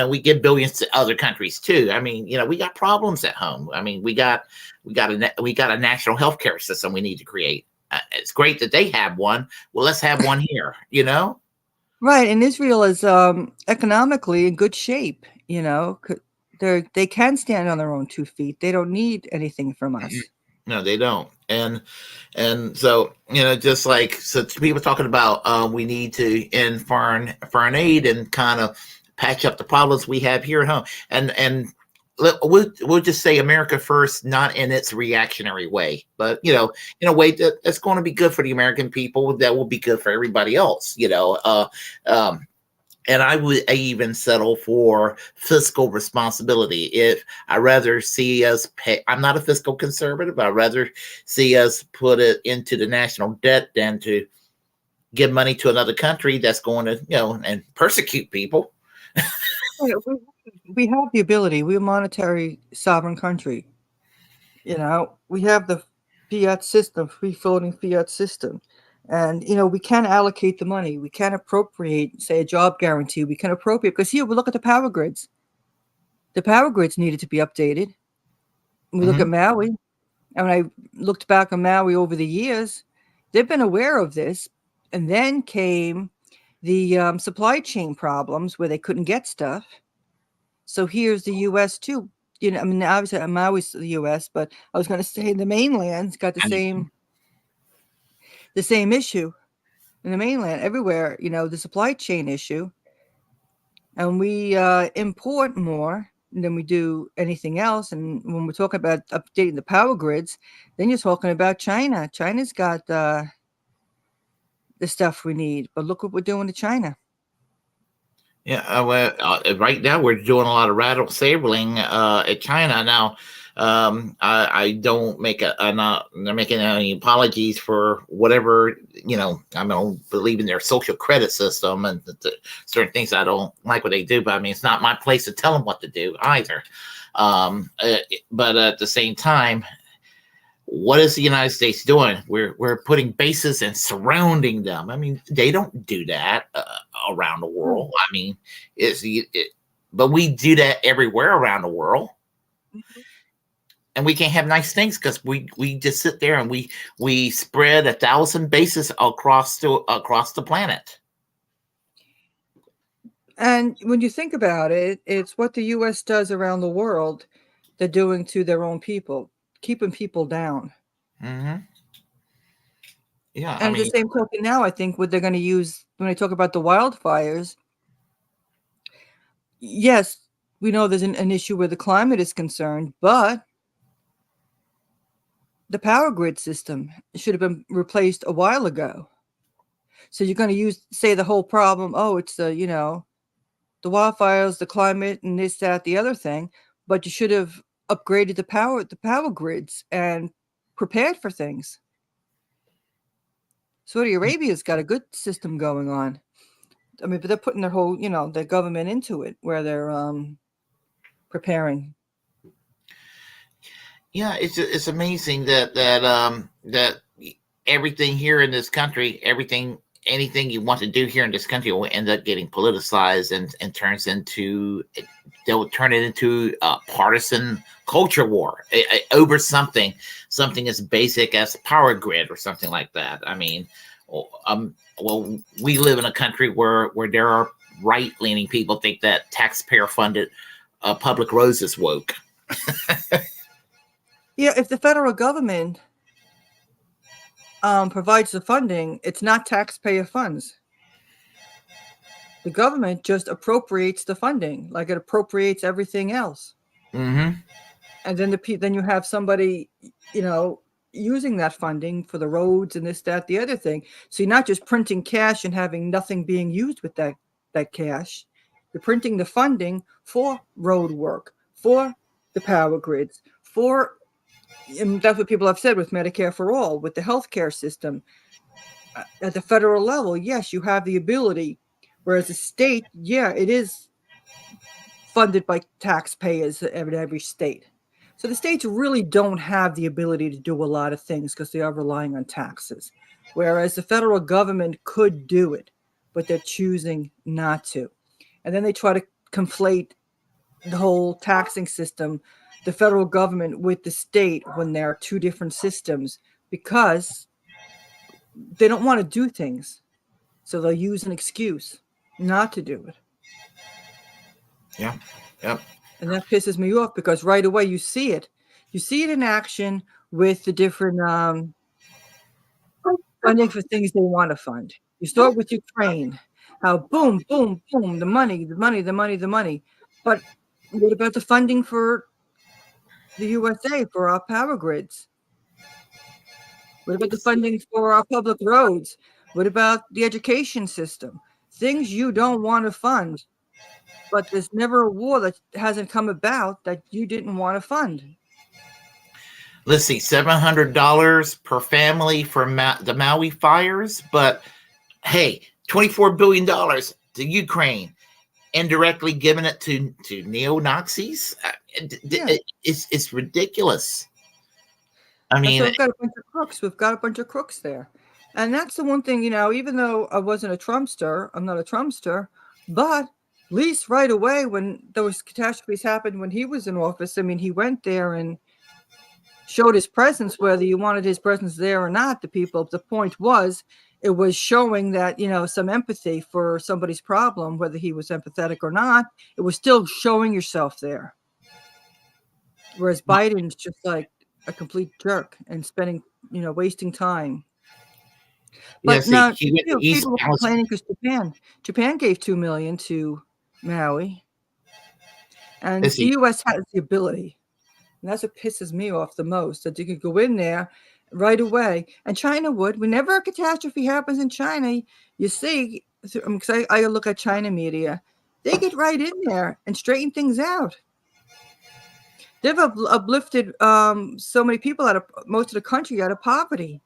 we give billions to other countries too. I mean, we got problems at home. I mean, we got a national healthcare system we need to create. It's great that they have one. Well, let's have one here. Right, and Israel is economically in good shape. They can stand on their own 2 feet. They don't need anything from us. No, they don't. And so, just like, so people talking about, we need to end foreign aid and kind of patch up the problems we have here at home. And we'll just say America first, not in its reactionary way, but in a way that's going to be good for the American people, that will be good for everybody else. And I even settle for fiscal responsibility. If I rather see us pay, I'm not a fiscal conservative. I'd rather see us put it into the national debt than to give money to another country that's going to, and persecute people. We have the ability. We're a monetary sovereign country. We have the fiat system, free floating fiat system. And, we can allocate the money. We can appropriate, say, a job guarantee. We can appropriate, because here we look at the power grids. The power grids needed to be updated. We look at Maui. And when I looked back on Maui over the years, they've been aware of this. And then came the supply chain problems where they couldn't get stuff. So here's the U.S. too. Obviously Maui's the U.S., but I was going to say the mainland's got the same issue in the mainland everywhere. The supply chain issue, and we import more than we do anything else. And when we're talking about updating the power grids, then you're talking about China. China's got the stuff we need, but look what we're doing to China. Yeah, right now we're doing a lot of radical sabling at China now. I don't make I'm not making any apologies for whatever, I don't believe in their social credit system and certain things. I don't like what they do, but I mean, it's not my place to tell them what to do either. But at the same time, what is the United States doing? We're putting bases and surrounding them. I mean, they don't do that around the world. I mean, but we do that everywhere around the world. Mm-hmm. And we can't have nice things because we just sit there and we spread 1,000 bases across the planet. And when you think about it, it's what the U.S. does around the world, they're doing to their own people, keeping people down. Mm-hmm. Yeah, and the same token now, I think what they're going to use when they talk about the wildfires. Yes, we know there's an issue where the climate is concerned, but the power grid system should have been replaced a while ago. So you're going to say the whole problem, it's the wildfires, the climate, and this, that, the other thing, but you should have upgraded the power grids and prepared for things. Saudi Arabia's got a good system going on. I mean, but they're putting their whole, their government into it, where they're preparing. Yeah, it's amazing that everything here in this country, anything you want to do here in this country will end up getting politicized and they'll turn it into a partisan culture war over something as basic as power grid or something like that. I mean, well, we live in a country where there are right-leaning people think that taxpayer-funded public roads is woke. Yeah, if the federal government provides the funding, it's not taxpayer funds. The government just appropriates the funding, like it appropriates everything else. Mm-hmm. And then you have somebody, using that funding for the roads and this, that, the other thing. So you're not just printing cash and having nothing being used with that cash. You're printing the funding for road work, for the power grids, and that's what people have said with Medicare for All, with the healthcare system. At the federal level, yes, you have the ability, whereas the state, it is funded by taxpayers in every state. So the states really don't have the ability to do a lot of things because they are relying on taxes, whereas the federal government could do it, but they're choosing not to. And then they try to conflate the whole taxing system, the federal government with the state, when there are two different systems, because they don't want to do things. So they'll use an excuse not to do it. Yeah. Yep. And that pisses me off, because right away you see it. You see it in action with the different funding for things they want to fund. You start with Ukraine, how boom, boom, boom, the money. But what about the funding for the USA, for our power grids? What about the funding for our public roads? What about the education system? Things you don't want to fund, but there's never a war that hasn't come about that you didn't want to fund. Let's see, $700 per family for the Maui fires, but hey, $24 billion to Ukraine, indirectly giving it to neo-Nazis. It's ridiculous. I mean, so we've got a bunch of crooks. We've got a bunch of crooks there. And that's the one thing, even though I wasn't a Trumpster, I'm not a Trumpster, but at least right away when those catastrophes happened when he was in office, I mean, he went there and showed his presence, whether you wanted his presence there or not, the people. The point was, it was showing that, some empathy for somebody's problem, whether he was empathetic or not. It was still showing yourself there. Whereas Biden's just like a complete jerk and spending, wasting time. But now, people were complaining because Japan gave $2 million to Maui, and the U.S. has the ability. And that's what pisses me off the most, that you could go in there right away. And China would. Whenever a catastrophe happens in China, you see, because I look at China media, they get right in there and straighten things out. They've uplifted so many people out of most of the country out of poverty.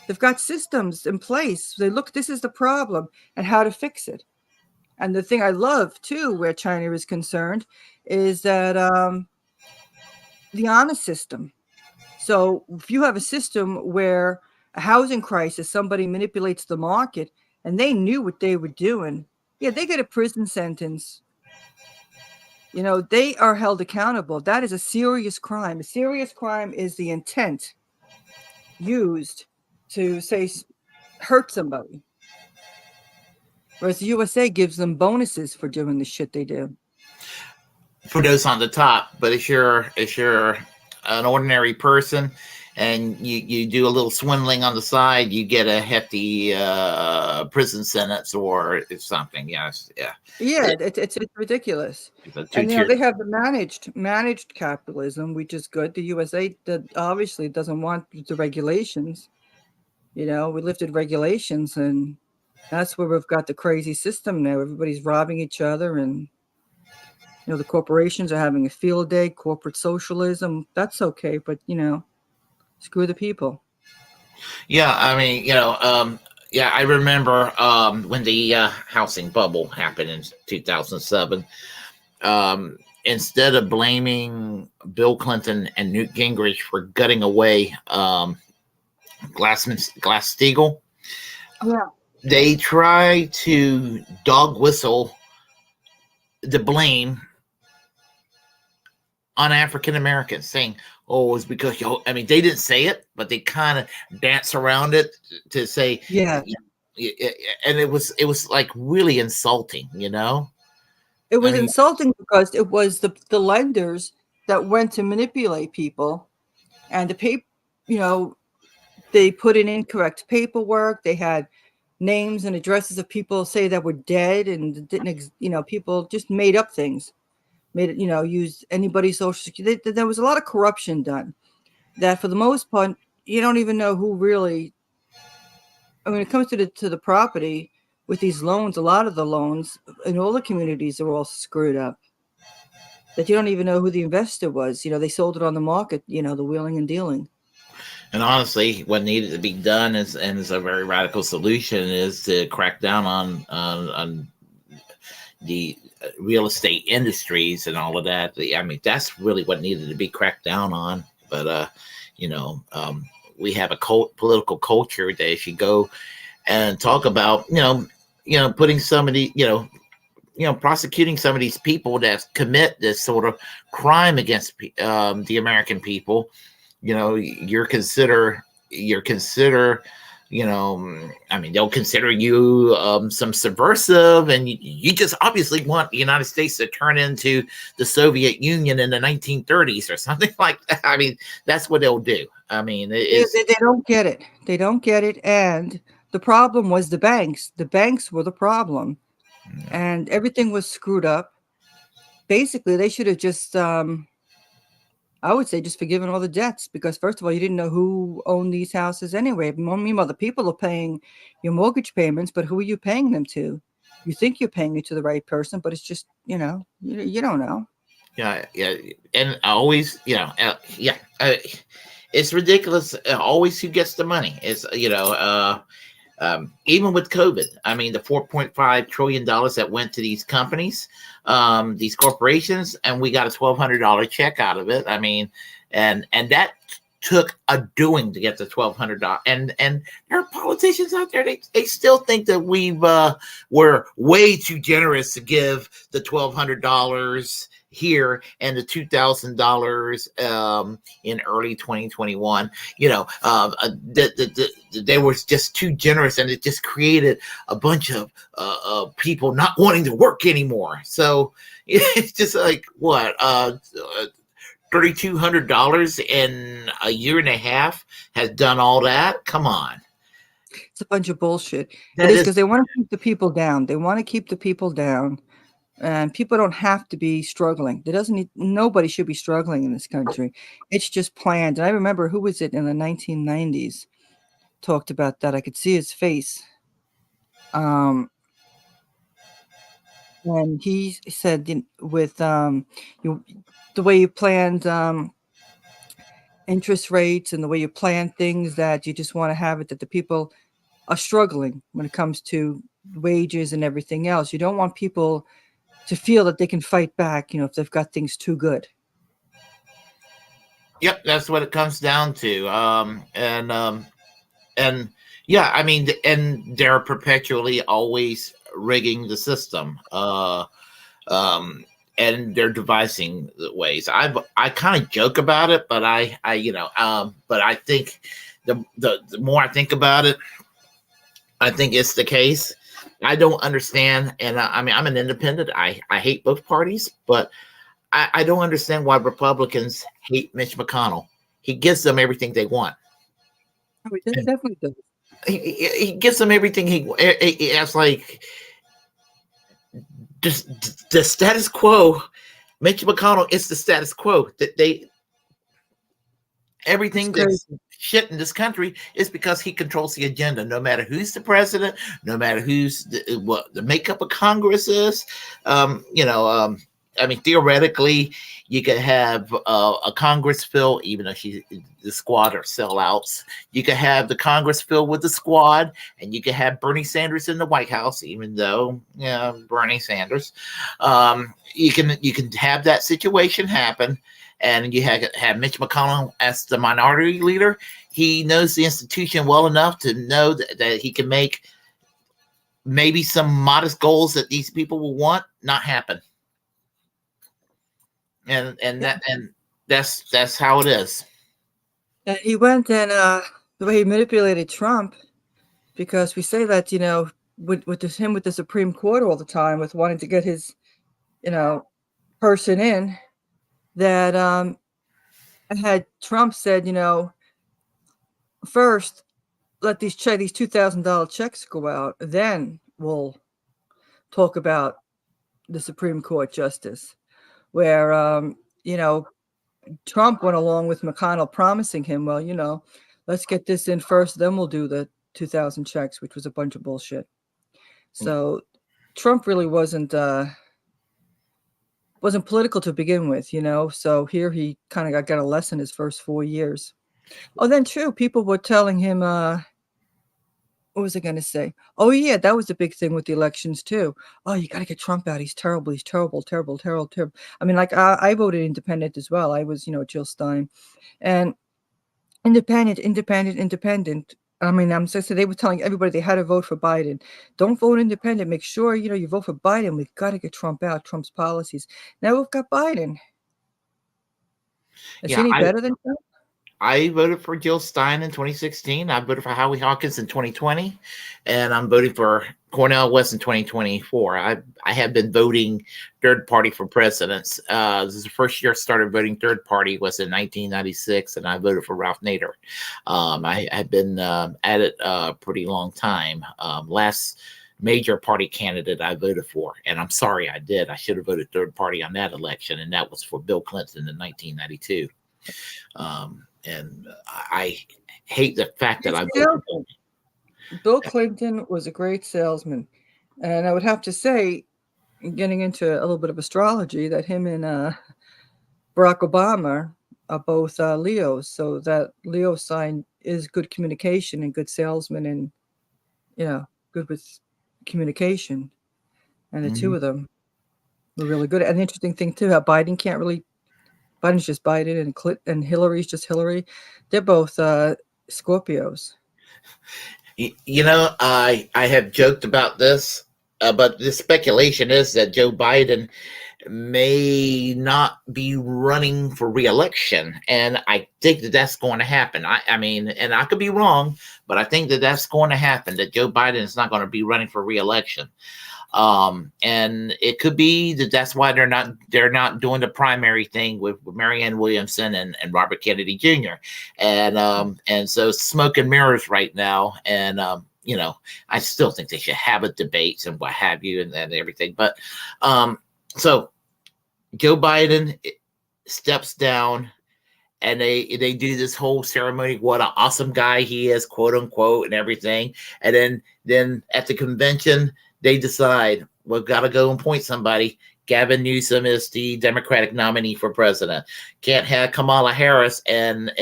They've got systems in place. They look, this is the problem and how to fix it. And the thing I love, too, where China is concerned, is that the honor system. So if you have a system where a housing crisis, somebody manipulates the market, and they knew what they were doing, they get a prison sentence. They are held accountable. That is a serious crime. A serious crime is the intent used to, say, hurt somebody. Whereas the USA gives them bonuses for doing the shit they do. For those on the top, but if you're an ordinary person and you do a little swindling on the side, you get a hefty prison sentence or something. Yes, it's ridiculous. And they have the managed capitalism, which is good. The USA obviously doesn't want the regulations. We lifted regulations, and that's where we've got the crazy system now. Everybody's robbing each other, and the corporations are having a field day, corporate socialism. That's okay, but screw the people. Yeah, I mean, I remember when the housing bubble happened in 2007. Instead of blaming Bill Clinton and Newt Gingrich for gutting away Glass-Steagall, they try to dog whistle the blame on African Americans, saying, "Oh, it's because I mean, they didn't say it, but they kind of dance around it to say, and it was like really insulting, It was insulting because it was the lenders that went to manipulate people, and they put in incorrect paperwork. They had names and addresses of people say that were dead and didn't, people just made up things. Use anybody's social security. There was a lot of corruption done that, for the most part, you don't even know who really. I mean, when it comes to the property with these loans, a lot of the loans in all the communities are all screwed up. That you don't even know who the investor was. They sold it on the market. The wheeling and dealing. And honestly, what needed to be done is a very radical solution is to crack down on the real estate industries and all of that. I mean, that's really what needed to be cracked down on. But, we have a political culture that if you go and talk about, putting somebody, prosecuting some of these people that commit this sort of crime against the American people. You're consider I mean, they'll consider you some subversive, and you just obviously want the United States to turn into the Soviet Union in the 1930s or something like that. I mean, that's what they'll do. I mean, they don't get it. They don't get it. And the problem was the banks. The banks were the problem. And everything was screwed up. Basically, they should have just, I would say, just forgiven all the debts, because first of all, you didn't know who owned these houses anyway. Meanwhile, the people are paying your mortgage payments, but who are you paying them to? You think you're paying it to the right person, but it's just, you don't know. Yeah, and always, it's ridiculous. Always, who gets the money? It's even with COVID. I mean, the $4.5 trillion that went to these companies, these corporations, and we got a $1,200 check out of it. I mean, and that took a doing to get the $1,200. And there are politicians out there, they still think that we're way too generous to give the $1,200 here and the $2,000 in early 2021. They were just too generous, and it just created a bunch of people not wanting to work anymore. So it's just like, what, $3,200 in a year and a half has done all that? Come on. It's a bunch of bullshit. It is, because they want to keep the people down. They want to keep the people down. And people don't have to be struggling. Nobody should be struggling in this country. It's just planned. And I remember, who was it in the 1990s talked about that. I could see his face. And he said, with the way you planned interest rates and the way you plan things, that you just want to have it that the people are struggling when it comes to wages and everything else. You don't want people to feel that they can fight back, if they've got things too good. Yep, that's what it comes down to. And yeah, I mean, and they're perpetually always rigging the system. And they're devising the ways. I kind of joke about it, but but I think the more I think about it, I think it's the case. I don't understand, and I mean, I'm an independent. I hate both parties, but I don't understand why Republicans hate Mitch McConnell. He gives them everything they want. Oh, he definitely does. He gives them everything it's like just the status quo. Mitch McConnell is the status quo. That everything that's shit in this country is because he controls the agenda. No matter who's the president, no matter who's what the makeup of Congress is, I mean, theoretically, you could have a Congress filled, even though the squad are sellouts. You could have the Congress filled with the squad, and you could have Bernie Sanders in the White House, even though Bernie Sanders. You can have that situation happen. And you have Mitch McConnell as the minority leader. He knows the institution well enough to know that he can make maybe some modest goals that these people will want not happen. And that's how it is. And he went, and the way he manipulated Trump, because we say that, with him with the Supreme Court all the time, with wanting to get his, person in, that had Trump said, first let these $2,000 checks go out, then we'll talk about the Supreme Court justice. Where Trump went along with McConnell, promising him, well, let's get this in first, then we'll do the 2,000 checks, which was a bunch of bullshit. So Trump really wasn't political to begin with, so here he kind of got a lesson his first 4 years. Oh, then true, people were telling him, what was I going to say? Oh yeah, that was the big thing with the elections too. Oh, you got to get Trump out. He's terrible. He's terrible, terrible, terrible, terrible. I mean, like I voted independent as well. I was, Jill Stein, and independent. I mean, I'm so they were telling everybody they had to vote for Biden. Don't vote independent. Make sure, you vote for Biden. We've got to get Trump out, Trump's policies. Now we've got Biden. Is he Yeah, any better than Trump? I voted for Jill Stein in 2016. I voted for Howie Hawkins in 2020, and I'm voting for Cornel West in 2024. I have been voting third party for presidents. This is the first year I started voting third party was in 1996, and I voted for Ralph Nader. I had been at it a pretty long time. Last major party candidate I voted for, and I'm sorry I did. I should have voted third party on that election, and that was for Bill Clinton in 1992. And I hate the fact that I voted for him. Bill Clinton was a great salesman. And I would have to say, getting into a little bit of astrology, that him and Barack Obama are both Leos. So that Leo sign is good communication and good salesman and, good with communication. And the two of them were really good. And the interesting thing, too, how Biden's just Biden and Hillary's just Hillary. They're both Scorpios. I have joked about this, but the speculation is that Joe Biden may not be running for re-election, and I think that that's going to happen. I mean, and I could be wrong, but I think that that's going to happen, that Joe Biden is not going to be running for re-election. And it could be that that's why they're not doing the primary thing with Marianne Williamson and Robert Kennedy Jr. And so smoke and mirrors right now. And I still think they should have a debate and what have you and everything. But so Joe Biden steps down, and they do this whole ceremony. What an awesome guy he is, quote unquote, and everything. And then at the convention, they decide, we've got to go and appoint somebody. Gavin Newsom is the Democratic nominee for president. Can't have Kamala Harris and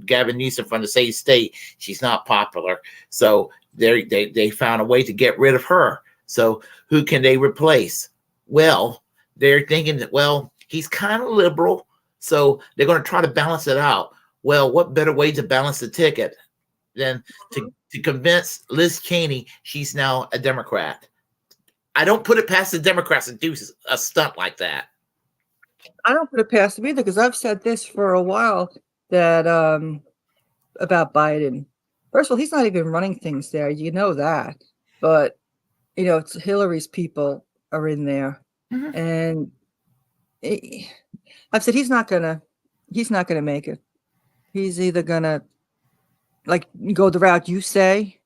Gavin Newsom from the same state. She's not popular. So they found a way to get rid of her. So who can they replace? Well, they're thinking that, he's kind of liberal. So they're going to try to balance it out. Well, what better way to balance the ticket than to convince Liz Cheney she's now a Democrat? I don't put it past the Democrats to do a stunt like that. I don't put it past them either, because I've said this for a while, that about Biden. First of all, he's not even running things there. You know that. But, it's Hillary's people are in there. Mm-hmm. And I've said he's not gonna make it. He's either gonna go the route you say,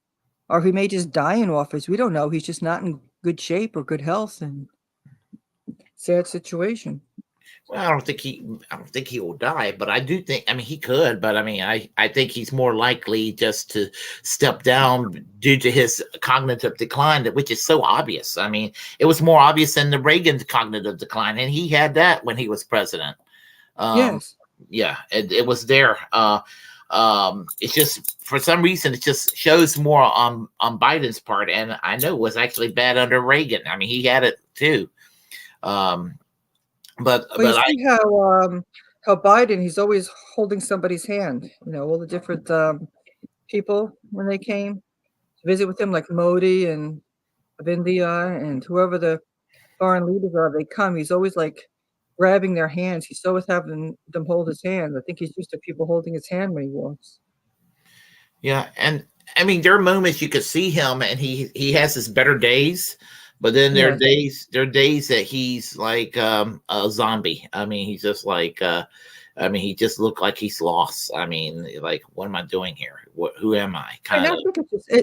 or he may just die in office. We don't know. He's just not in good shape or good health, and sad situation. Well, I don't think he will die, but I do think, he could, but I think he's more likely just to step down due to his cognitive decline, which is so obvious. It was more obvious than the Reagan cognitive decline, and he had that when he was president. Yes. Yeah, it was there. It's just, for some reason, it just shows more on Biden's part, and I know it was actually bad under Reagan. He had it too. But you see how Biden, he's always holding somebody's hand. All the different people when they came to visit with him, like Modi and India and whoever the foreign leaders are, they come. He's always grabbing their hands. He's always having them hold his hand. I think he's used to people holding his hand when he walks. Yeah, and there are moments you could see him, and he has his better days, but then there are days that he's like a zombie. He's just he just looked like he's lost. What am I doing here? Who am I?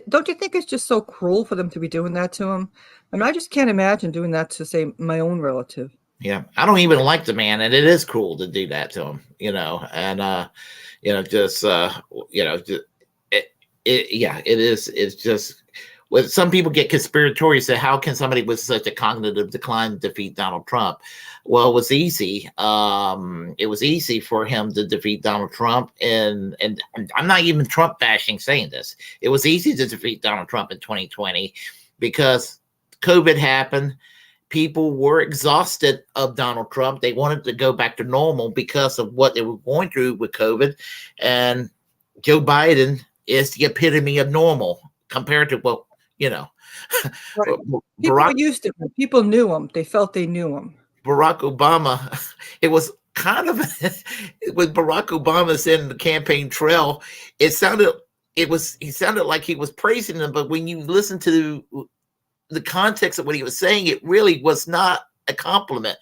Don't you think it's just so cruel for them to be doing that to him? I just can't imagine doing that to, say, my own relative. Yeah, I don't even like the man, and it is cruel to do that to him, it is. It's just, well, some people get conspiratorial, say, how can somebody with such a cognitive decline defeat Donald Trump? Well, it was easy. It was easy for him to defeat Donald Trump, and I'm not even Trump bashing saying this. It was easy to defeat Donald Trump in 2020 because COVID happened. People were exhausted of Donald Trump. They wanted to go back to normal because of what they were going through with COVID. And Joe Biden, is the epitome of normal compared to what, you know, Right. People Barack were used to him. People knew him. They felt they knew him. Barack Obama. It was kind of with Barack Obama in the campaign trail. He sounded like he was praising them, but when you listen to the context of what he was saying, it really was not a compliment.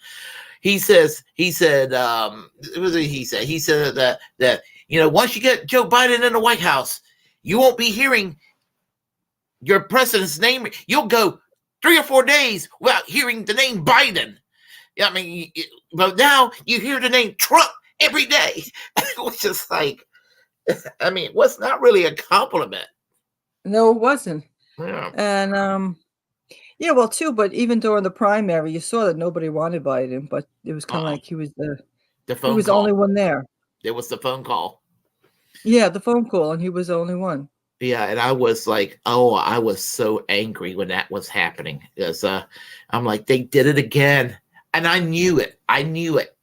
He said that once you get Joe Biden in the White House, you won't be hearing your president's name. You'll go 3 or 4 days without hearing the name Biden. I mean, but now you hear the name Trump every day. It was just like, I mean, it was not really a compliment. No, it wasn't. Yeah. And yeah, well, too. But even during the primary, you saw that nobody wanted Biden, but it was kind of like he was the only one there. There was the phone call. Yeah, the phone call, and he was the only one. Yeah, and I was like, oh, I was so angry when that was happening because I'm like, they did it again. And I knew it.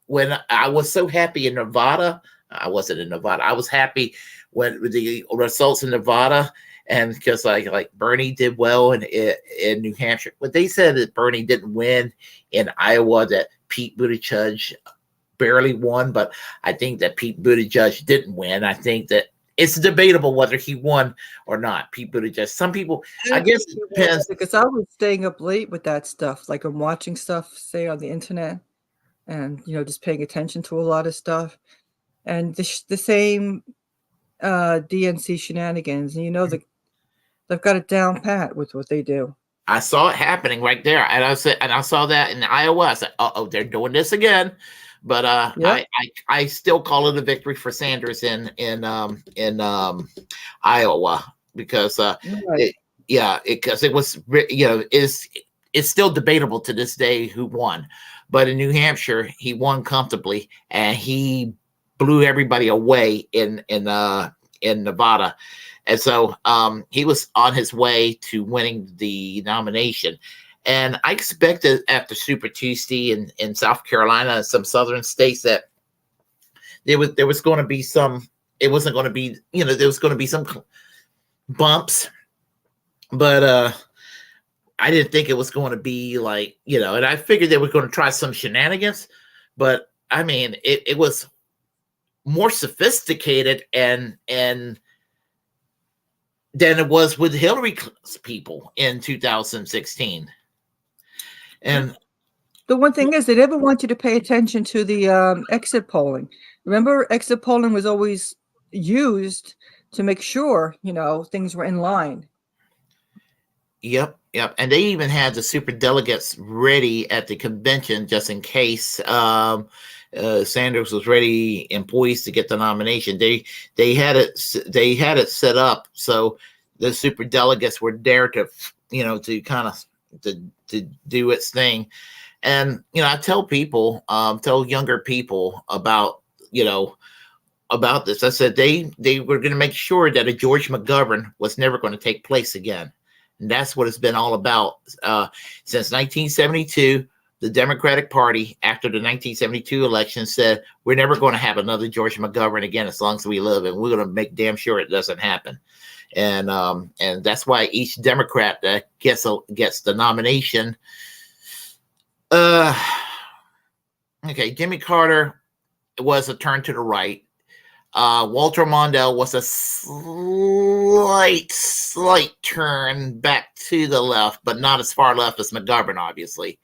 When I was so happy in Nevada. I wasn't in Nevada. I was happy when the results in Nevada, and because like Bernie did well in New Hampshire. But they said that Bernie didn't win in Iowa, that Pete Buttigieg barely won. But I think that Pete Buttigieg didn't win. I think that it's debatable whether he won or not. Pete Buttigieg. Some people, I guess, it depends. Because I was staying up late with that stuff. Like I'm watching stuff, say on the internet, and just paying attention to a lot of stuff, and the same DNC shenanigans. And they've got it down pat with what they do. I saw it happening right there, and I saw that in Iowa. I said, "Oh, they're doing this again." But yep. I still call it a victory for Sanders in Iowa because right. Because it was it's still debatable to this day who won, but in New Hampshire he won comfortably and he blew everybody away in Nevada, and so he was on his way to winning the nomination. And I expected after Super Tuesday in South Carolina and some southern states that there was going to be some. It wasn't going to be, there was going to be some bumps, but I didn't think it was going to be like, and I figured they were going to try some shenanigans, but I mean, it was more sophisticated and than it was with Hillary's people in 2016. And the one thing is, they never want you to pay attention to the exit polling. Remember, exit polling was always used to make sure, things were in line. Yep. And they even had the super delegates ready at the convention just in case Sanders was ready and poised to get the nomination. They had it set up so the super delegates were there to to kind of to do its thing. And I tell people, tell younger people about about this. I said they were going to make sure that a George McGovern was never going to take place again. And that's what it's been all about since 1972. The Democratic Party, after the 1972 election, said we're never going to have another George McGovern again as long as we live, and we're going to make damn sure it doesn't happen. And that's why each Democrat that gets the nomination. Okay, Jimmy Carter was a turn to the right. Walter Mondale was a slight turn back to the left, but not as far left as McGovern, obviously.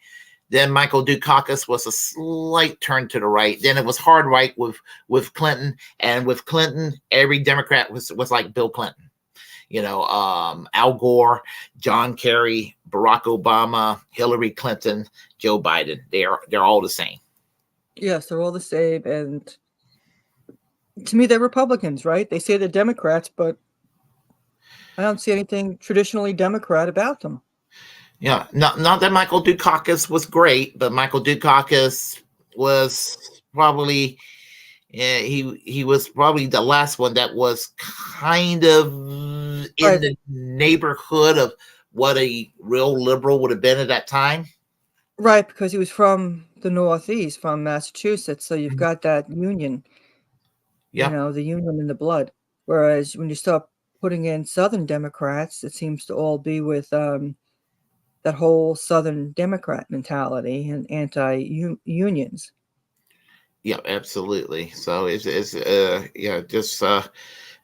Then Michael Dukakis was a slight turn to the right. Then it was hard right with Clinton, and with Clinton, every Democrat was like Bill Clinton. Al Gore, John Kerry, Barack Obama, Hillary Clinton, Joe Biden. They're all the same. Yes, they're all the same. And to me, they're Republicans, right? They say they're Democrats, but I don't see anything traditionally Democrat about them. Yeah, not that Michael Dukakis was great, but Michael Dukakis was probably he was probably the last one that was kind of in the neighborhood of what a real liberal would have been at that time. Right, because he was from the Northeast, from Massachusetts, so you've got that union. Yeah, the union in the blood. Whereas when you start putting in Southern Democrats, it seems to all be with that whole Southern Democrat mentality and anti-unions. Yeah, absolutely. So it's yeah, just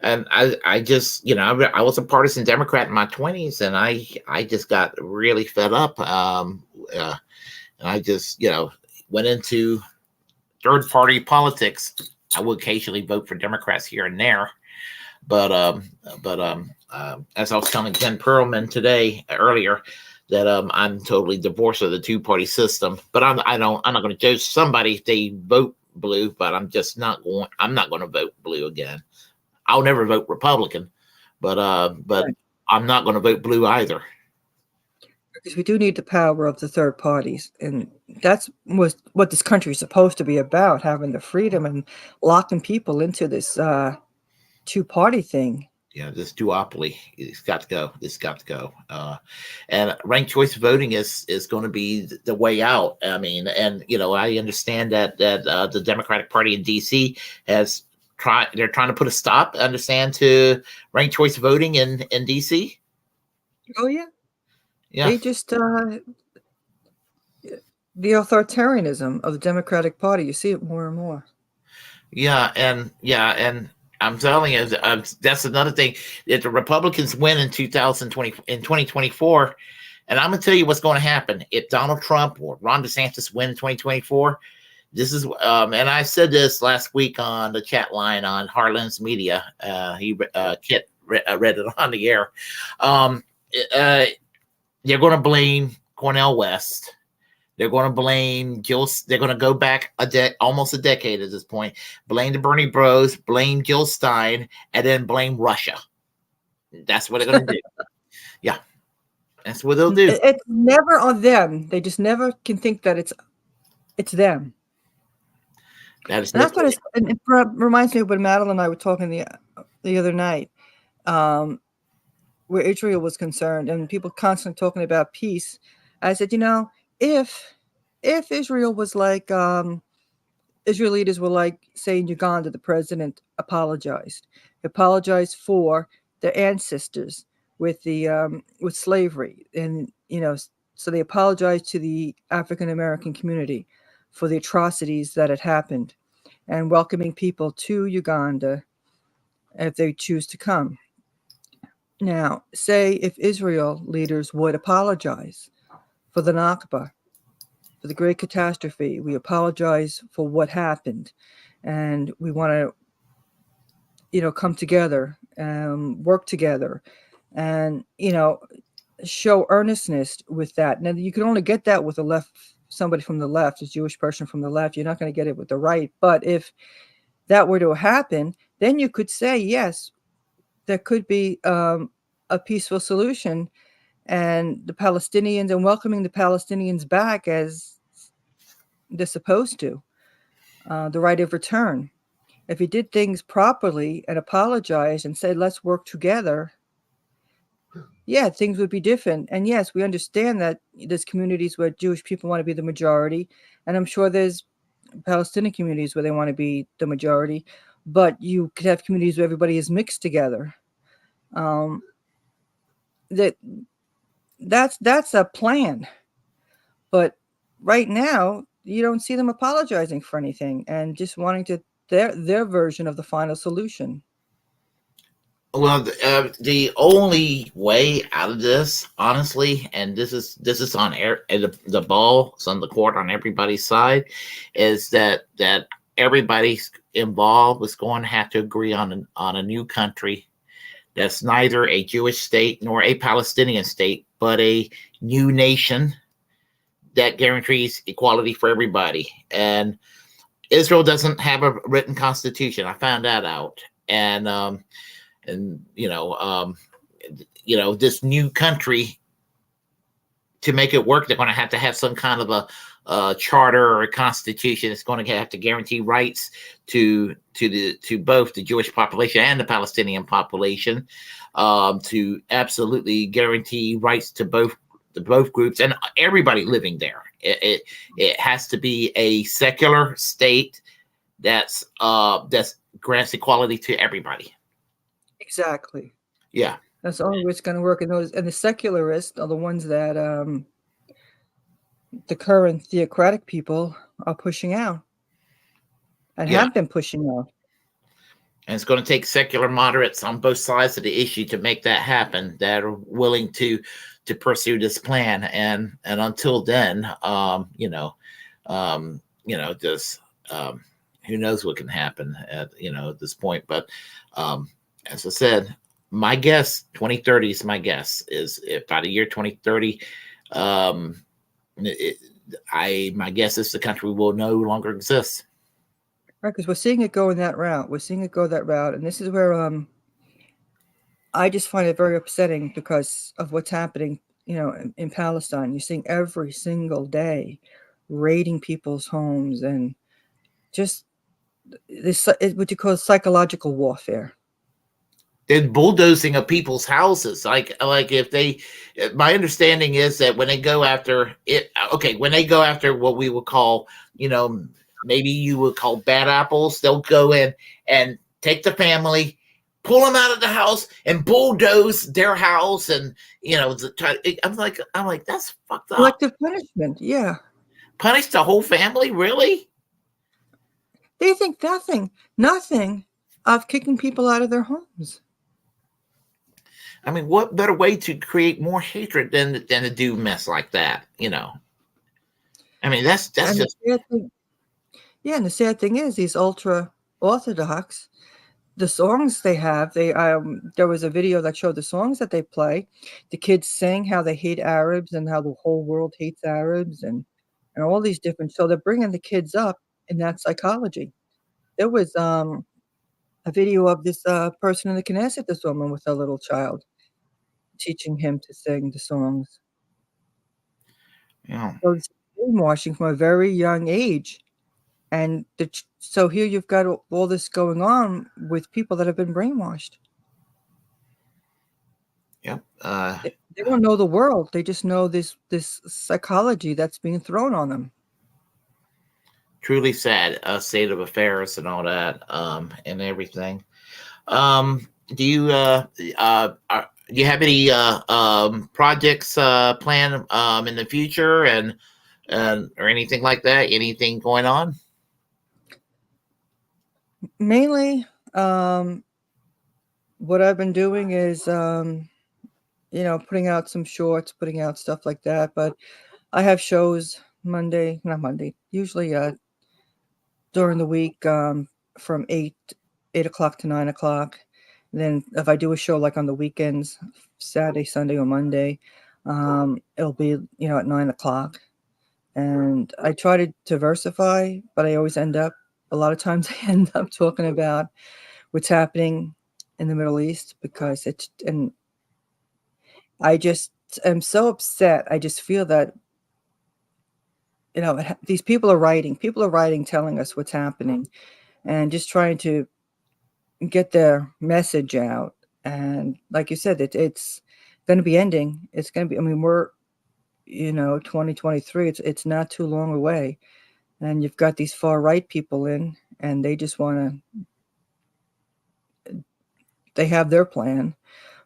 and I just, I was a partisan Democrat in my 20s, and I just got really fed up. And I just, went into third party politics. I would occasionally vote for Democrats here and there, but as I was telling Jen Perlman today earlier, that I'm totally divorced of the two party system. But I'm not going to judge somebody if they vote blue, but I'm not going to vote blue again. I'll never vote Republican, but Right. I'm not going to vote blue either. Because we do need the power of the third parties, and that's what this country is supposed to be about, having the freedom and locking people into this two-party thing. Yeah, this duopoly, it's got to go. It's got to go. And ranked choice voting is going to be the way out. I mean, and I understand that the Democratic Party in D.C. has they're trying to put a stop, understand, to ranked choice voting in D.C. Oh yeah, Yeah, they just the authoritarianism of the Democratic Party. You see it more and more. yeah, and I'm telling you, that's another thing. If the Republicans win in 2024, and I'm going to tell you what's going to happen if Donald Trump or Ron DeSantis win in 2024. This is, and I said this last week on the chat line on Harlan's Media. Kit read it on the air. They're going to blame Cornel West. They're going to blame Jill. They're going to go back almost a decade at this point. Blame the Bernie Bros. Blame Jill Stein, and then blame Russia. That's what they're going to do. Yeah, that's what they'll do. It's never on them. They just never can think that it's them. That's what it reminds me of when Madeline and I were talking the other night, where Israel was concerned, and people constantly talking about peace. I said, if Israel was like Israel leaders were like, say, in Uganda, the president apologized for their ancestors with the with slavery, and so they apologized to the African American community for the atrocities that had happened, and welcoming people to Uganda if they choose to come. Now, say if Israel leaders would apologize for the Nakba, for the great catastrophe, we apologize for what happened, and we want to, come together, work together, and show earnestness with that. Now, you can only get that with the left, somebody from the left, a Jewish person from the left. You're not going to get it with the right. But if that were to happen, then you could say, yes, there could be a peaceful solution, and the Palestinians, and welcoming the Palestinians back as they're supposed to, the right of return. If he did things properly and apologized and said, let's work together, yeah, things would be different. And yes, we understand that there's communities where Jewish people want to be the majority, and I'm sure there's Palestinian communities where they want to be the majority, but you could have communities where everybody is mixed together. That's a plan, but right now you don't see them apologizing for anything and just wanting to their version of the final solution. Well, the only way out of this, honestly, and this is on air, the ball's on the court on everybody's side, is that everybody involved is going to have to agree on a new country that's neither a Jewish state nor a Palestinian state, but a new nation that guarantees equality for everybody. And Israel doesn't have a written constitution. I found that out, and this new country, to make it work, they're going to have some kind of a charter or a constitution. It's going to have to guarantee rights to both the Jewish population and the Palestinian population, to absolutely guarantee rights to both groups and everybody living there. It has to be a secular state that's grants equality to everybody. Exactly. Yeah. That's the only way it's going to work. And the secularists are the ones that the current theocratic people are pushing out and Yeah. have been pushing out. And it's going to take secular moderates on both sides of the issue to make that happen, that are willing to pursue this plan. And until then, just who knows what can happen at this point. But as I said, my guess 2030 is my guess is if by the year 2030, my guess is the country will no longer exist. Right, because we're seeing it go in that route. We're seeing it go that route, and this is where I just find it very upsetting because of what's happening, in Palestine. You're seeing every single day raiding people's homes and just this what you call psychological warfare. And bulldozing of people's houses. Like if they, my understanding is that when they go after it, when they go after what we would call, maybe you would call bad apples, they'll go in and take the family, pull them out of the house, and bulldoze their house, and I'm like that's fucked up. Collective punishment, yeah. Punish the whole family, really? They think nothing of kicking people out of their homes. I mean, what better way to create more hatred than to do mess like that? I mean, that's And just and the sad thing is these ultra orthodox, the songs they have, there was a video that showed the songs that they play. The kids sing how they hate Arabs and how the whole world hates Arabs and all these different. So they're bringing the kids up in that psychology. There was a video of this person in the Knesset, this woman with a little child, teaching him to sing the songs. Yeah. So it's brainwashing from a very young age. And so here you've got all this going on with people that have been brainwashed. Yep. They don't know the world. They just know this psychology that's being thrown on them. Truly sad state of affairs and all that, and everything. Do you have any projects planned in the future and or anything like that? Anything going on? Mainly, what I've been doing is, putting out some shorts, putting out stuff like that. But I have shows not Monday, usually during the week from 8 o'clock to 9 o'clock. And then if I do a show like on the weekends, Saturday, Sunday, or Monday, it'll be, at 9 o'clock. And I try to diversify, but I always a lot of times I end up talking about what's happening in the Middle East because and I just am so upset. I just feel that, these people are writing telling us what's happening and just trying to get their message out. And like you said, it's going to be ending. It's going to be, I mean, we're, 2023, it's not too long away. And you've got these far right people in, and they just they have their plan.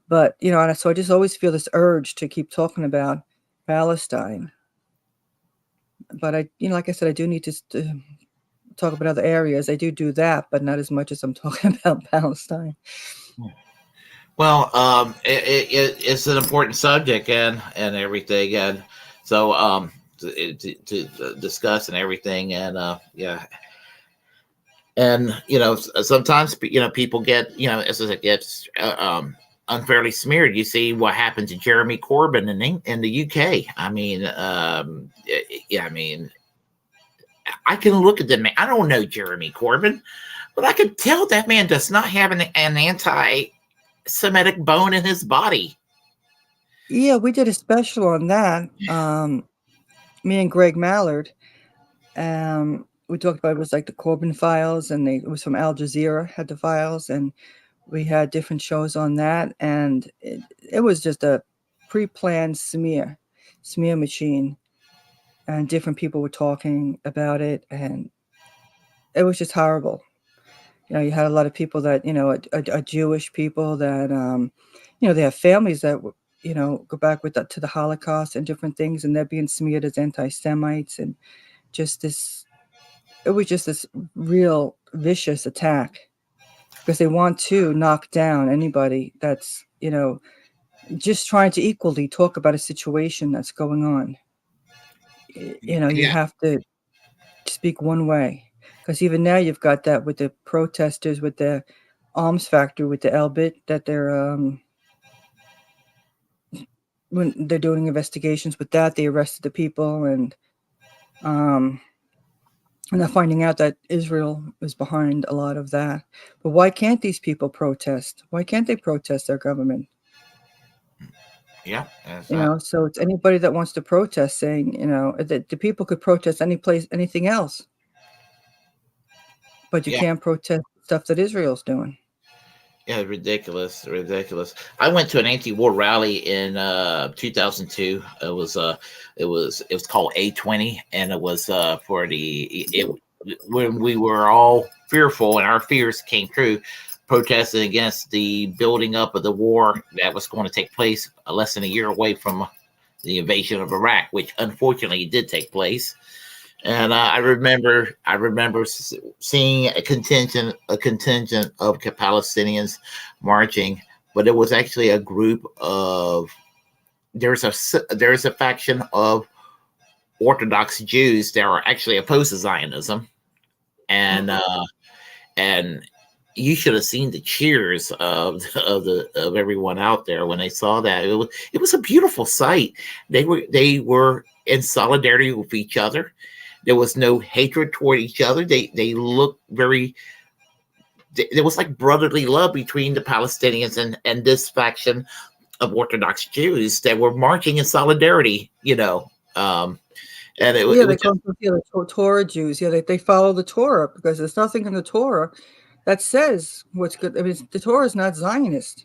But, and so I just always feel this urge to keep talking about Palestine. But like I said, I do need to talk about other areas. I do that, but not as much as I'm talking about Palestine. Well, it's an important subject and everything, and so to discuss and everything, and yeah, and sometimes people get as it gets unfairly smeared. You see what happened to Jeremy Corbyn in the UK. I mean, yeah, I mean, I can look at the man. I don't know Jeremy Corbyn, but I can tell that man does not have an anti-Semitic bone in his body. Yeah, we did a special on that. Me and Greg Mallard. We talked about it was like the Corbyn files, and it was from Al Jazeera had the files, and we had different shows on that, and it was just a pre-planned smear machine, and different people were talking about it, and it was just horrible. You had a lot of people that, are Jewish people that, they have families that, go back to the Holocaust and different things, and they're being smeared as anti-Semites, and it was just this real vicious attack because they want to knock down anybody that's, just trying to equally talk about a situation that's going on. You have to speak one way, because even now you've got that with the protesters with the arms factory with the Elbit, that they're when they're doing investigations with that, they arrested the people, and they're finding out that Israel is behind a lot of that. But why can't these people protest? Why can't they protest their government? Yeah, so it's anybody that wants to protest, saying, that the people could protest any place, anything else, but you can't protest stuff that Israel's doing. Yeah, ridiculous. I went to an anti-war rally in 2002. It was called A20, and it was for when we were all fearful, and our fears came true, protesting against the building up of the war that was going to take place less than a year away from the invasion of Iraq, which unfortunately did take place. And I remember seeing a contingent of Palestinians marching, but it was actually a group of there's a faction of Orthodox Jews that are actually opposed to Zionism, and you should have seen the cheers of everyone out there when they saw that. It was a beautiful sight. They were in solidarity with each other. There was no hatred toward each other. They looked very. There was like brotherly love between the Palestinians and this faction of Orthodox Jews that were marching in solidarity. And it was they come from the Torah Jews. Yeah, they follow the Torah because there's nothing in the Torah that says what's good. I mean, the Torah is not Zionist,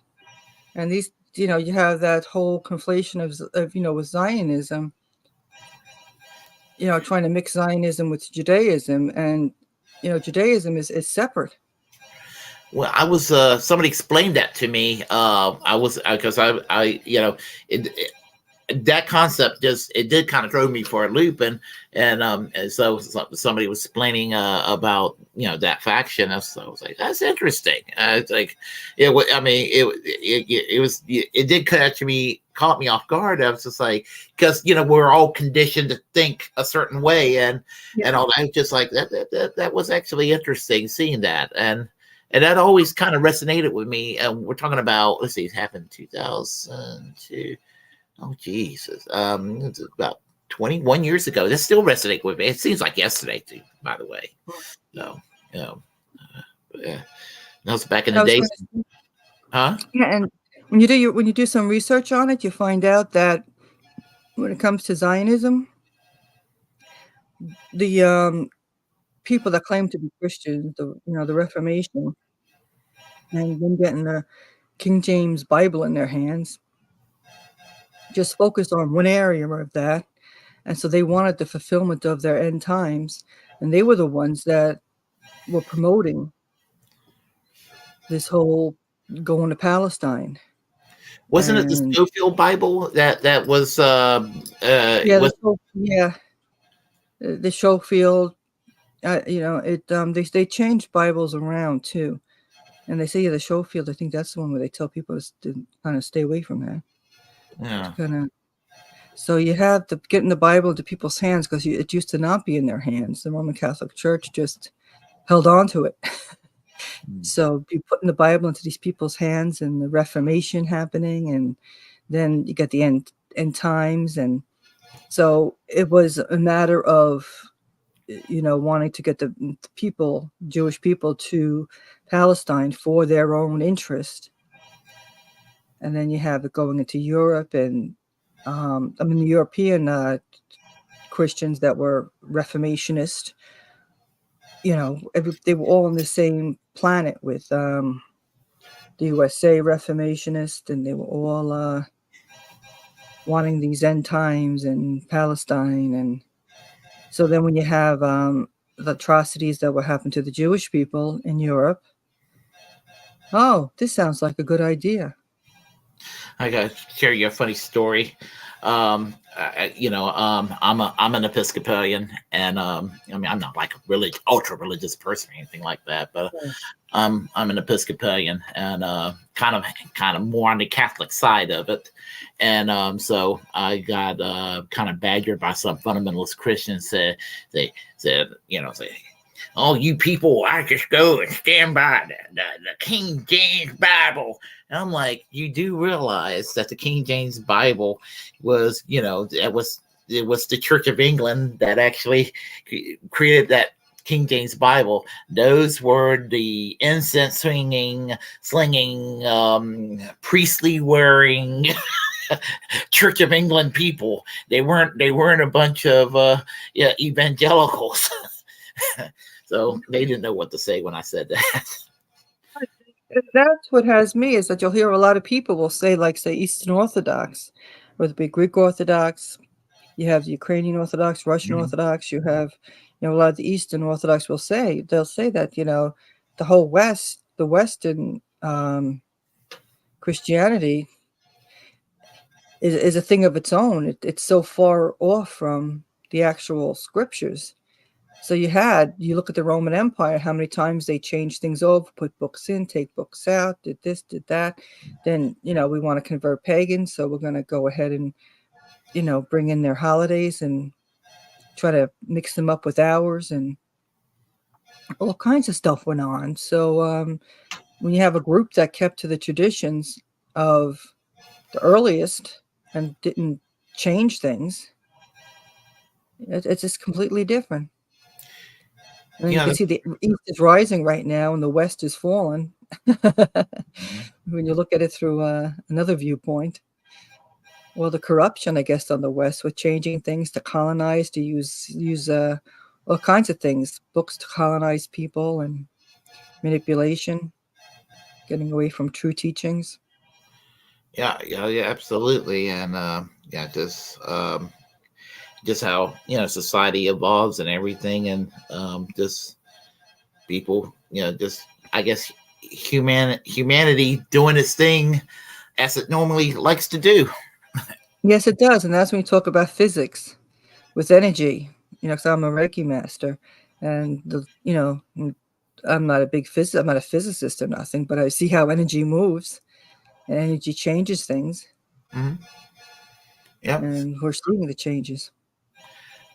and these, you have that whole conflation of with Zionism. Trying to mix Zionism with Judaism, and Judaism is separate. Well, I was somebody explained that to me. I was because that concept it did kind of throw me for a loop, and so somebody was explaining about that faction. So I was like, that's interesting. It's like it did caught me off guard. I was just like, because we're all conditioned to think a certain way, and all that. Just like that was actually interesting seeing that, and that always kind of resonated with me. And we're talking about, let's see, it happened in 2002. Oh Jesus! It's about 21 years ago. That still resonates with me. It seems like yesterday, too. By the way, so that was back in the days, huh? Yeah, and when you do some research on it, you find out that when it comes to Zionism, the people that claim to be Christians, the Reformation, and them getting the King James Bible in their hands, just focused on one area of that. And so they wanted the fulfillment of their end times. And they were the ones that were promoting this whole going to Palestine. Wasn't it the Schofield Bible that was the Schofield, they changed Bibles around too. And they say, the Schofield, I think that's the one where they tell people to kind of stay away from that. Yeah. So you have to getting the Bible into people's hands, because it used to not be in their hands. The Roman Catholic Church just held on to it. So you putting the Bible into these people's hands, and the Reformation happening, and then you get the end times. And so it was a matter of, wanting to get the people, Jewish people, to Palestine for their own interest. And then you have it going into Europe, and the European Christians that were Reformationist, they were all on the same planet with the USA Reformationist, and they were all wanting these end times and Palestine. And so then when you have the atrocities that were happening to the Jewish people in Europe, Oh, this sounds like a good idea. I gotta share you a funny story. I'm an Episcopalian, and I mean, I'm not like a ultra religious person or anything like that, but Right. I'm an Episcopalian, and kind of more on the Catholic side of it, and so I got kind of badgered by some fundamentalist Christians. Say, oh, you people, I just go and stand by the King James Bible. And I'm like, you do realize that the King James Bible was, it was the Church of England that actually created that King James Bible. Those were the incense slinging, priestly wearing Church of England people. They weren't a bunch of evangelicals. So they didn't know what to say when I said that. That's what has me, is that you'll hear a lot of people will say, like, say, Eastern Orthodox, whether it be Greek Orthodox, you have the Ukrainian Orthodox, Russian Orthodox, you have, a lot of the Eastern Orthodox they'll say that, the whole West, the Western Christianity is a thing of its own. It's so far off from the actual scriptures. So you look at the Roman Empire, how many times they changed things over, put books in, take books out, did this, did that. Then, we want to convert pagans, so we're going to go ahead and, bring in their holidays and try to mix them up with ours, and all kinds of stuff went on. So when you have a group that kept to the traditions of the earliest and didn't change things, it's just completely different. And you can see the East is rising right now and the West is falling. When you look at it through another viewpoint. Well, the corruption, I guess, on the West with changing things to colonize, to use all kinds of things, books to colonize people, and manipulation, getting away from true teachings. Yeah, absolutely, and just how society evolves and everything, and just people, just I guess humanity doing its thing as it normally likes to do. Yes, it does, and that's when you talk about physics with energy. Because I'm a Reiki master, and I'm not a I'm not a physicist or nothing, but I see how energy moves, and energy changes things. Mm-hmm. Yep. And we're seeing the changes.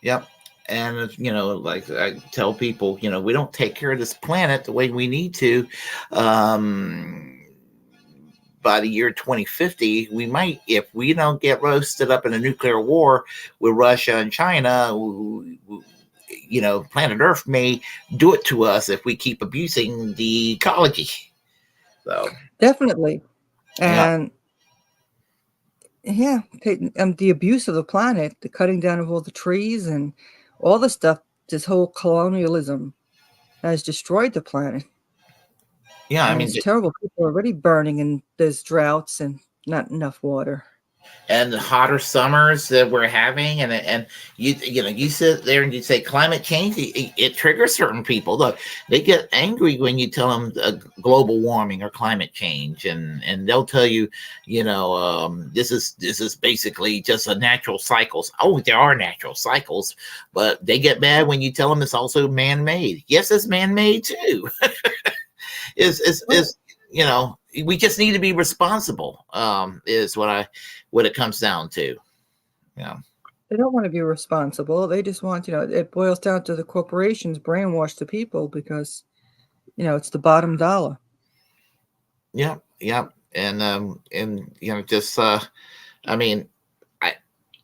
Yep. And like I tell people, we don't take care of this planet the way we need to. By the year 2050, we might, if we don't get roasted up in a nuclear war with Russia and China, planet Earth may do it to us if we keep abusing the ecology. So definitely, and the abuse of the planet, the cutting down of all the trees and all the stuff, this whole colonialism has destroyed the planet. Yeah, and it's terrible. People are already burning, and there's droughts and not enough water. And the hotter summers that we're having, and you sit there and you say climate change, it triggers certain people. Look, they get angry when you tell them global warming or climate change, and they'll tell you, this is basically just a natural cycles. Oh, there are natural cycles, but they get mad when you tell them it's also man-made. Yes, it's man-made too. is we just need to be responsible, is what it comes down to. They don't want to be responsible. They just want, it boils down to the corporations brainwash the people because, it's the bottom dollar. Yeah. And just I mean,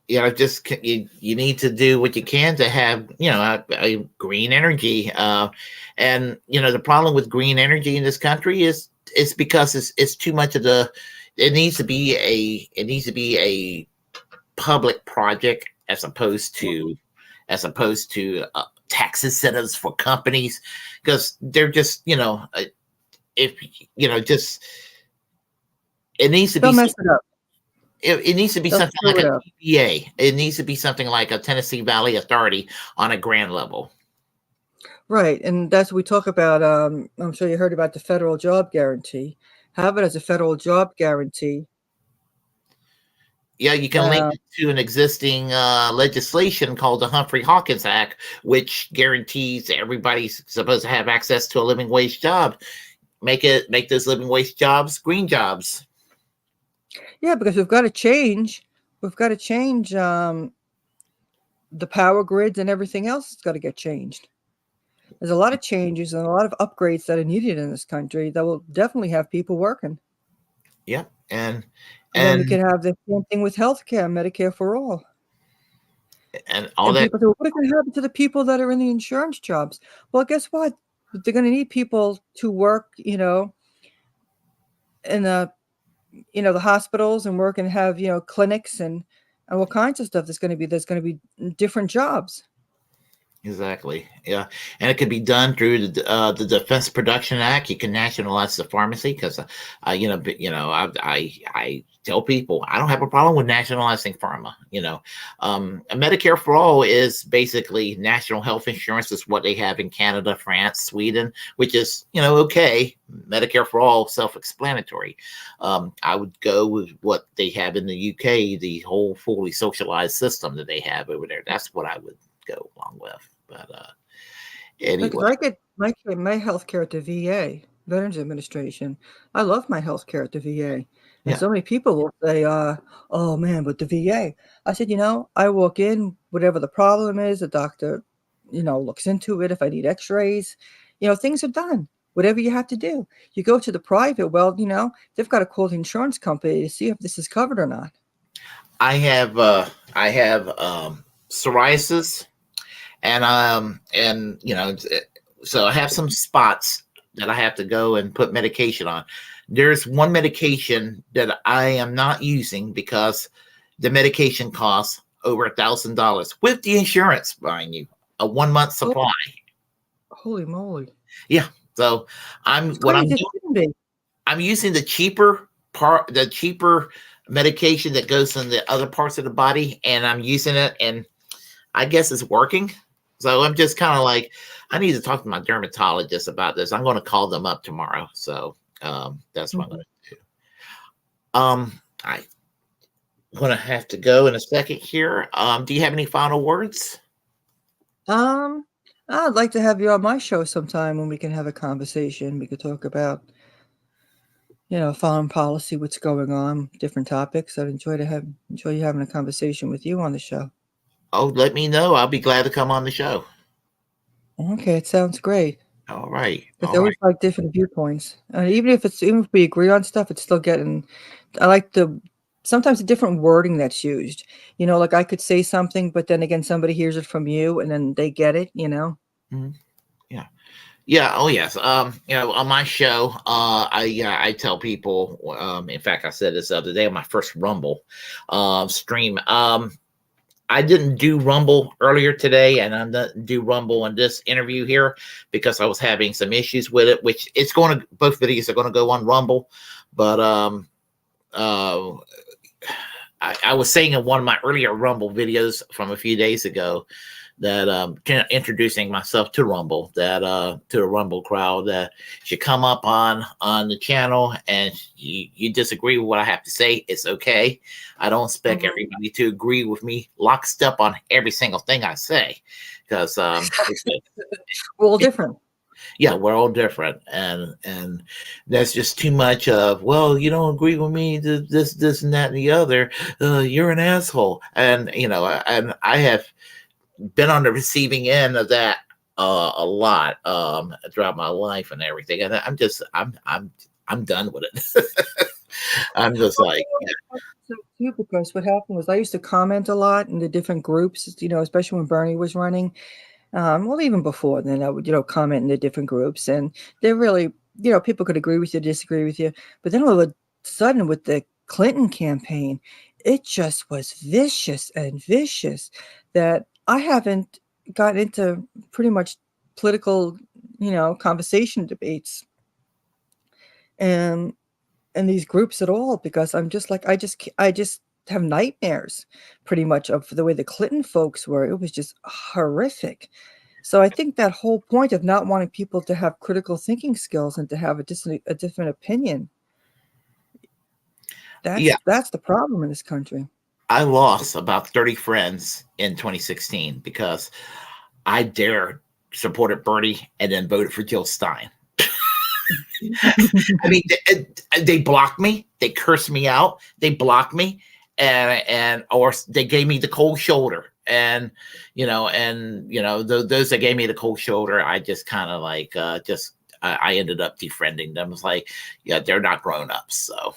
you need to do what you can to have a green energy, and the problem with green energy in this country is because it's too much of it needs to be a public project as opposed to tax incentives for companies, because they're just if just it needs to They'll be mess it up. It needs to be something like a TPA. It needs to be something like a Tennessee Valley Authority on a grand level. Right, and that's what we talk about. I'm sure you heard about the federal job guarantee. Have it as a federal job guarantee. Yeah, you can link it to an existing legislation called the Humphrey Hawkins Act, which guarantees everybody's supposed to have access to a living wage job. Make those living wage jobs green jobs. Yeah, because we've got to change. We've got to change the power grids and everything else has got to get changed. There's a lot of changes and a lot of upgrades that are needed in this country that will definitely have people working. Yeah, and then we can have the same thing with healthcare, Medicare for all. And all and that. people say, well, what is going to happen to the people that are in the insurance jobs? Well, guess what? They're going to need people to work, in the hospitals and work and have, clinics and all kinds of stuff. There's going to be different jobs. Exactly. Yeah, and it could be done through the Defense Production Act. You can nationalize the pharmacy because, I tell people I don't have a problem with nationalizing pharma. Medicare for all is basically national health insurance. Is what they have in Canada, France, Sweden, which is okay. Medicare for all, self-explanatory. I would go with what they have in the UK, the whole fully socialized system that they have over there. That's what I would go along with. But anyway, because I get my health care at the VA, Veterans Administration. I love my health care at the VA. And so many people will say, oh man, but the VA. I said, I walk in, whatever the problem is, the doctor, looks into it. If I need x-rays, things are done. Whatever you have to do. You go to the private, well, they've got to call the insurance company to see if this is covered or not. I have psoriasis. And so I have some spots that I have to go and put medication on. There's one medication that I am not using because the medication costs over $1,000 with the insurance, mind you, a 1 month supply. Holy moly! Yeah, so I'm using the cheaper medication that goes in the other parts of the body, and I'm using it, and I guess it's working. So I'm just kind of like, I need to talk to my dermatologist about this. I'm going to call them up tomorrow. So that's what I'm going to do. I'm going to have to go in a second here. Do you have any final words? I'd like to have you on my show sometime when we can have a conversation. We could talk about, foreign policy, what's going on, different topics. I'd enjoy you having a conversation with you on the show. Oh, let me know. I'll be glad to come on the show. Okay, it sounds great. All right. Because I always like different viewpoints. And even if we agree on stuff, it's still I like sometimes the different wording that's used. Like I could say something, but then again, somebody hears it from you and then they get it, Mm-hmm. Yeah. Yeah. Oh, yes. On my show, I tell people, in fact, I said this the other day on my first Rumble stream. I didn't do Rumble earlier today, and I didn't do Rumble in this interview here because I was having some issues with it, which both videos are going to go on Rumble. But I was saying in one of my earlier Rumble videos from a few days ago that introducing myself to Rumble, that to the Rumble crowd, that should come up on the channel, and you disagree with what I have to say, it's okay. I don't expect everybody to agree with me lockstep on every single thing I say, because we're all different. Yeah, we're all different, and that's just too much of, well, you don't agree with me, this and that and the other, you're an asshole, and and I have been on the receiving end of that a lot throughout my life and everything, and I'm done with it. I'm just like, too, because what happened was I used to comment a lot in the different groups, especially when Bernie was running. Well, even before then, I would comment in the different groups, and they're really people could agree with you, disagree with you, but then all of a sudden with the Clinton campaign, it just was vicious and vicious that I haven't gotten into pretty much political, conversation debates and these groups at all, because I'm just like, I just have nightmares pretty much of the way the Clinton folks were. It was just horrific. So I think that whole point of not wanting people to have critical thinking skills and to have a different opinion, Yeah, that's the problem in this country. I lost about 30 friends in 2016 because I dare supported Bernie and then voted for Jill Stein. I mean, they blocked me, they cursed me out, they blocked me, and or they gave me the cold shoulder. And those that gave me the cold shoulder, I just kind of like I ended up defriending them. It's like, yeah, they're not grown ups, so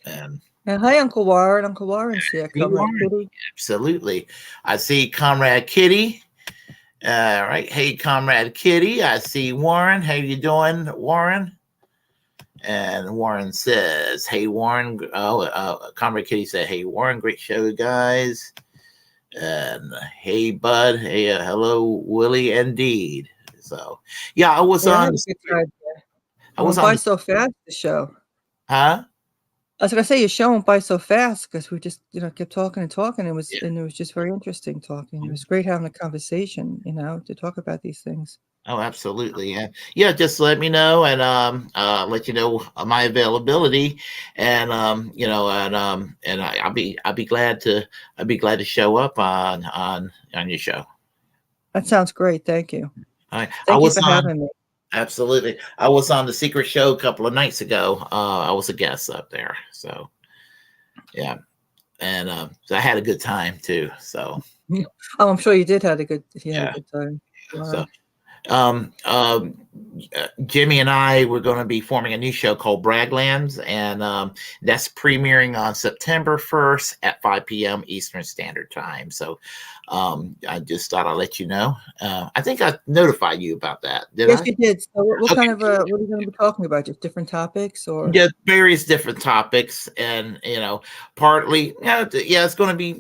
and. And hi, Uncle Warren. Uncle Warren's here. Comrade Kitty. Absolutely. I see Comrade Kitty. All right. Hey, Comrade Kitty. I see Warren. How you doing, Warren? And Warren says, hey, Warren. Comrade Kitty said, hey, Warren, great show, guys. And hey, Bud. Hey, hello, Willie, indeed. So, yeah, I was on. I was by so fast, the show. Huh? I was gonna say your show went by so fast because we just kept talking and talking. It was just very interesting talking. It was great having a conversation, to talk about these things. Oh, absolutely. Yeah, just let me know and let you know my availability, and I'll be glad to show up on your show. That sounds great. Thank you. Thank you for having me. Absolutely. I was on the Secret Show a couple of nights ago. I was a guest up there. So, yeah. And so I had a good time too. So, I'm sure you did had a good time. Wow. So, Jimmy and I were going to be forming a new show called Braggland, and that's premiering on September 1st at 5 p.m. Eastern Standard Time. So I just thought I'd let you know. I think I notified you about that. Yes, you did. So what kind of what are you going to be talking about? Just different topics, or various different topics, and partly, it's going to be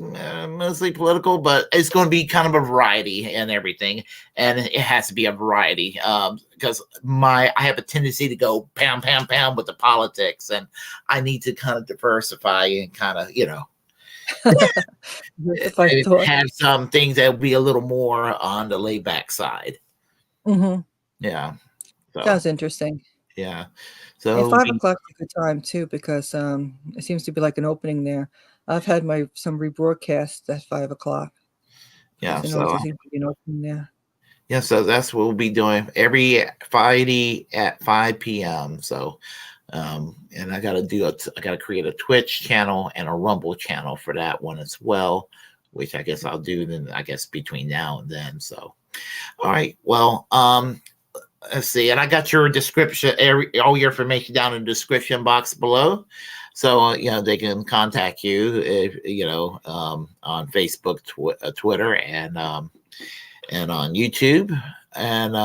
mostly political, but it's going to be kind of a variety and everything, and it has to be a variety because I have a tendency to go pound with the politics, and I need to kind of diversify and kind of have some things that will be a little more on the laid back side. Mm-hmm. Yeah, so, sounds interesting. Yeah, so 5 o'clock is a good time too because it seems to be like an opening there. I've had some rebroadcasts at 5 o'clock. Yeah, so there seems to be an opening there. Yeah, so that's what we'll be doing every Friday at 5 p.m. So, and I got to create a Twitch channel and a Rumble channel for that one as well, which I guess I'll do then, I guess, between now and then. So, all right. Well, let's see. And I got your description, all your information down in the description box below. So, they can contact you, if, on Facebook, Twitter, and on YouTube. And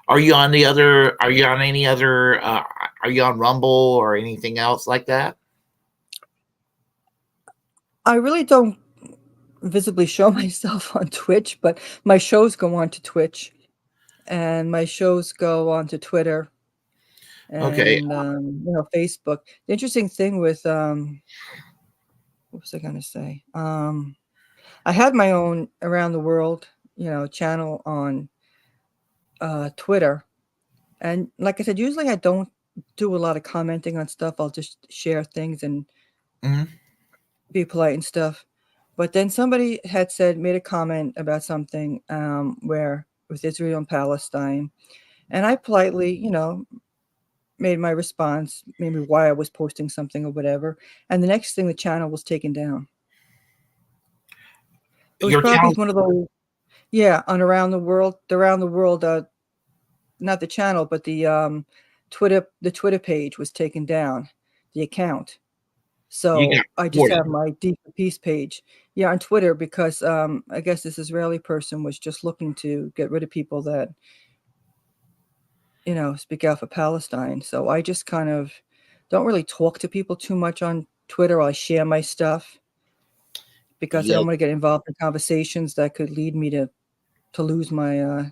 are you on any other are you on Rumble or anything else like that? I really don't visibly show myself on Twitch, but my shows go on to Twitch and my shows go on to Twitter and Facebook. The interesting thing with what was I gonna say? I had my own Around the World channel on Twitter, and like I said, usually I don't do a lot of commenting on stuff. I'll just share things and be polite and stuff. But then somebody had made a comment about something where with Israel and Palestine, and I politely made my response, maybe why I was posting something or whatever, and the next thing the channel was taken down. It was probably one of those. Yeah, on Around the World, not the channel, but the Twitter page was taken down, the account. So I just have my Deeper Peace page, on Twitter, because I guess this Israeli person was just looking to get rid of people that speak out for Palestine. So I just kind of don't really talk to people too much on Twitter. I share my stuff because I don't want to get involved in conversations that could lead me to lose my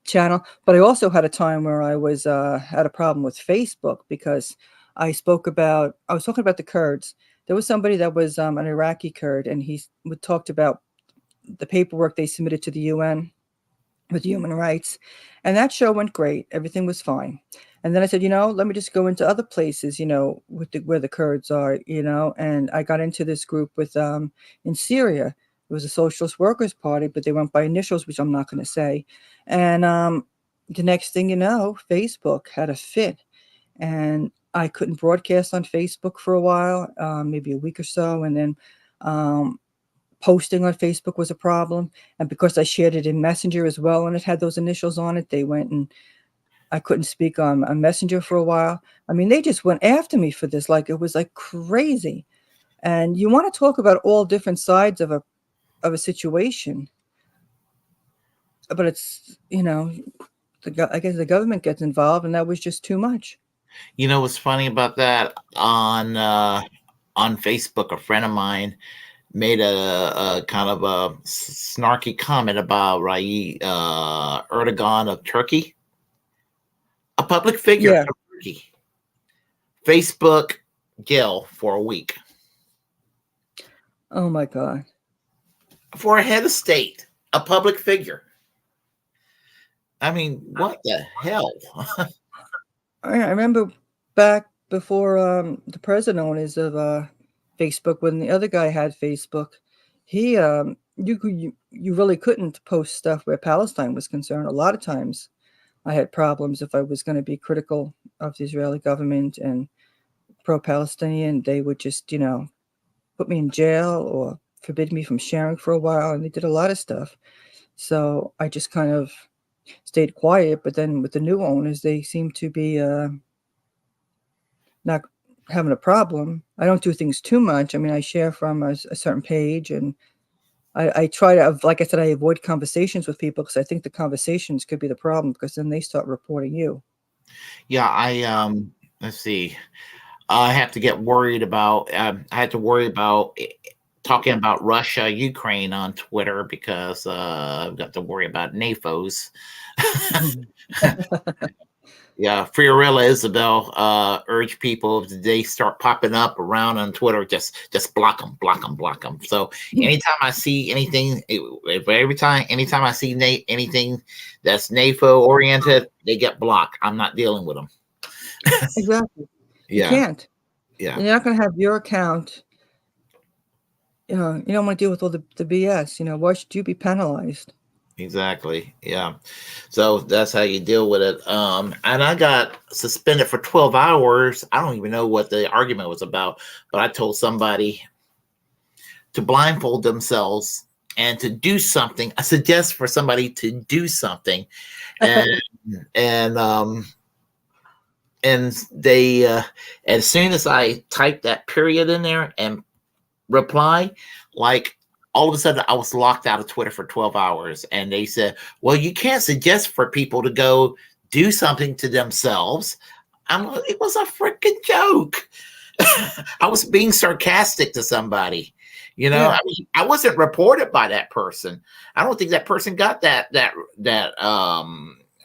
channel. But I also had a time where I was had a problem with Facebook because I was talking about the Kurds. There was somebody that was an Iraqi Kurd, and he talked about the paperwork they submitted to the UN with human rights. And that show went great. Everything was fine. And then I said, let me just go into other places, with where the Kurds are, and I got into this group with in Syria. It was a Socialist Workers Party, but they went by initials, which I'm not going to say. And the next thing you know, Facebook had a fit, and I couldn't broadcast on Facebook for a while, maybe a week or so, and then posting on Facebook was a problem. And because I shared it in Messenger as well, and it had those initials on it, they went and I couldn't speak on Messenger for a while. I mean, they just went after me for this. Like, it was like crazy. And you want to talk about all different sides of a situation, but it's, I guess the government gets involved, and that was just too much. You know what's funny about that? On Facebook, a friend of mine made a kind of a snarky comment about Erdogan of Turkey, a public figure of Turkey. Facebook jail for a week. Oh my God. For a head of state, a public figure. I mean, what the hell? I remember back before the present owners of Facebook, when the other guy had Facebook, he you really couldn't post stuff where Palestine was concerned. A lot of times I had problems if I was going to be critical of the Israeli government and pro-Palestinian. They would just, put me in jail or forbid me from sharing for a while, and they did a lot of stuff. So I just kind of stayed quiet. But then with the new owners, they seem to be not having a problem. I don't do things too much. I mean, I share from a certain page, and I try to, like I said, I avoid conversations with people because I think the conversations could be the problem, because then they start reporting you. Yeah, let's see. I have to get worried about. I had to worry about talking about Russia, Ukraine on Twitter, because I've got to worry about NAFOs. Yeah, Fiorella Isabel urged people, if they start popping up around on Twitter, just block them, block them, block them. So anytime I see anything, anytime I see anything that's NAFO oriented, they get blocked. I'm not dealing with them. Exactly. Yeah. You can't. Yeah. You're not going to have your account. You don't want to deal with all the BS. Why should you be penalized? Exactly. Yeah. So that's how you deal with it. And I got suspended for 12 hours. I don't even know what the argument was about, but I told somebody to blindfold themselves and to do something. I suggest for somebody to do something. And they as soon as I typed that period in there and reply, like, all of a sudden I was locked out of Twitter for 12 hours. And they said, well, you can't suggest for people to go do something to themselves. It was a freaking joke. I was being sarcastic to somebody. Yeah. I mean, I wasn't reported by that person. I don't think that person got that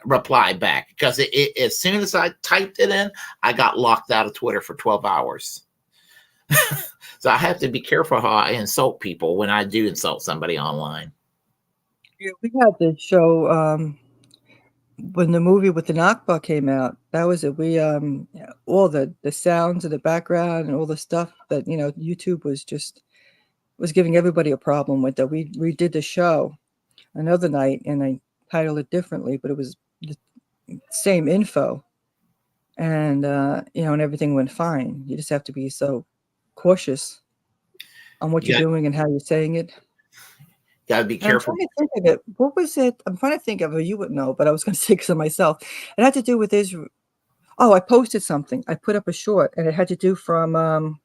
reply back, because as soon as I typed it in, I got locked out of Twitter for 12 hours. So I have to be careful how I insult people when I do insult somebody online. Yeah, we had this show when the movie with the Nakba came out. That was it. We all the sounds in the background and all the stuff that YouTube was giving everybody a problem with. That we did the show another night, and I titled it differently, but it was the same info, and and everything went fine. You just have to be so cautious on what you're doing and how you're saying it. Gotta be careful. I'm trying to think of it. What was it? I'm trying to think of it. You wouldn't know, but I was going to say it myself. It had to do with Israel. Oh, I posted something. I put up a short, and it had to do from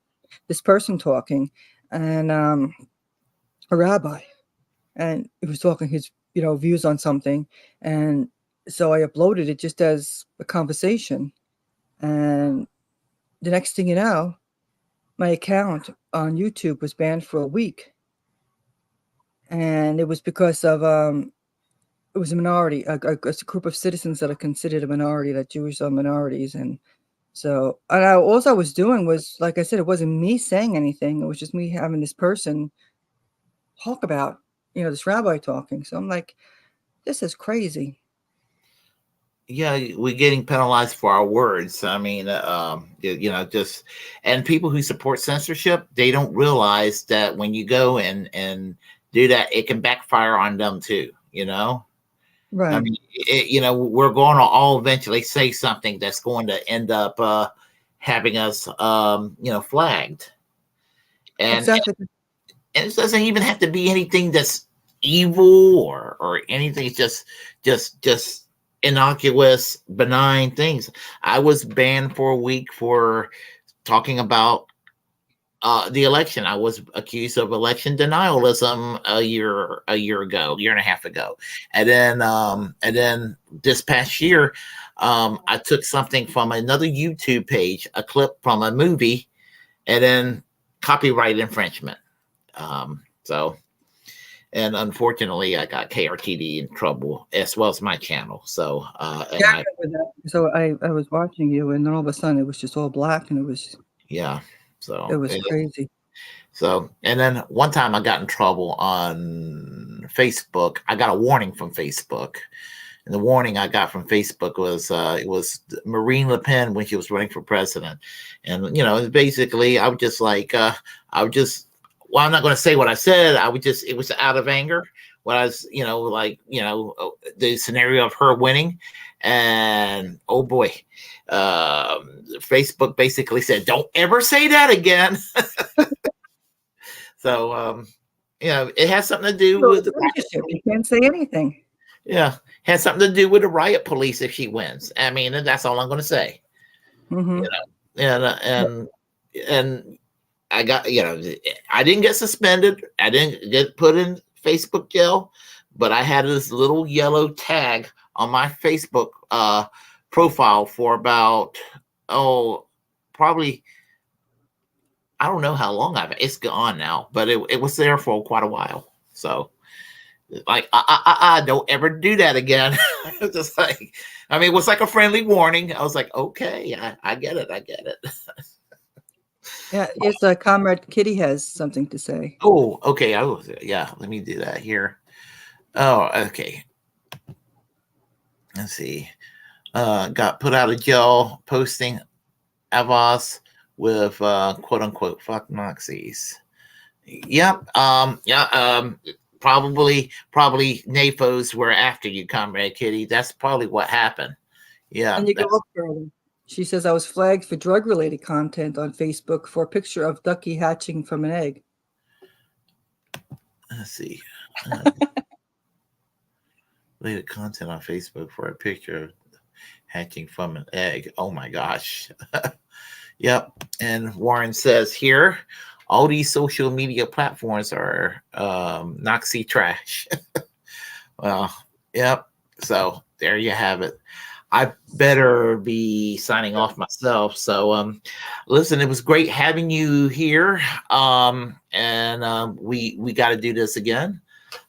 this person talking, and a rabbi, and he was talking his views on something, and so I uploaded it just as a conversation, and the next thing you know, my account on YouTube was banned for a week. And it was because of it was a minority, a group of citizens that are considered a minority, that Jews are minorities. And so, and all I was doing was, like I said, it wasn't me saying anything. It was just me having this person talk about, this rabbi talking. So I'm like, This is crazy. Yeah, we're getting penalized for our words. I mean, just and people who support censorship, they don't realize that when you go and do that, it can backfire on them too. I Right. mean, we're going to all eventually say something that's going to end up having us, flagged. And Exactly. and it doesn't even have to be anything that's evil or anything. It's just innocuous, benign things. I was banned for a week for talking about the election. I was accused of election denialism a year ago, year and a half ago, and then this past year, I took something from another YouTube page, a clip from a movie, and then copyright infringement. So, and unfortunately, I got KRTD in trouble as well as my channel. So, Yeah, I remember that. So I was watching you, and then all of a sudden it was just all black, and it was so crazy. So, and then one time I got in trouble on Facebook. I got a warning from Facebook. And the warning I got from Facebook was it was Marine Le Pen when she was running for president. And, basically, I would just well, I'm not going to say what I said. It was out of anger. What I was, the scenario of her winning. And oh boy, Facebook basically said, don't ever say that again. So, it has something to do with the censorship. You can't say anything. Yeah, has something to do with the riot police if she wins. I mean, and that's all I'm going to say. Mm-hmm. And I got, I didn't get suspended. I didn't get put in Facebook jail, but I had this little yellow tag on my Facebook profile for about, probably, I don't know how long it's gone now, but it was there for quite a while. So, like, don't ever do that again. Just like, I mean, it was like a friendly warning. I was like, okay, I get it. Yeah, it's Comrade Kitty has something to say. Oh, okay. Yeah, let me do that here. Oh, okay. Let's see. Got put out of jail posting Avos with quote unquote fuck Nazis. Yep. Probably NAFOs were after you, Comrade Kitty. That's probably what happened. Yeah. And you go up further. She says, I was flagged for drug-related content on Facebook for a picture of ducky hatching from an egg. Let's see. Related content on Facebook for a picture of hatching from an egg. Oh my gosh. Yep. And Warren says here, all these social media platforms are Nazi trash. Well, yep. So there you have it. I better be signing off myself. So, listen, it was great having you here. And we got to do this again.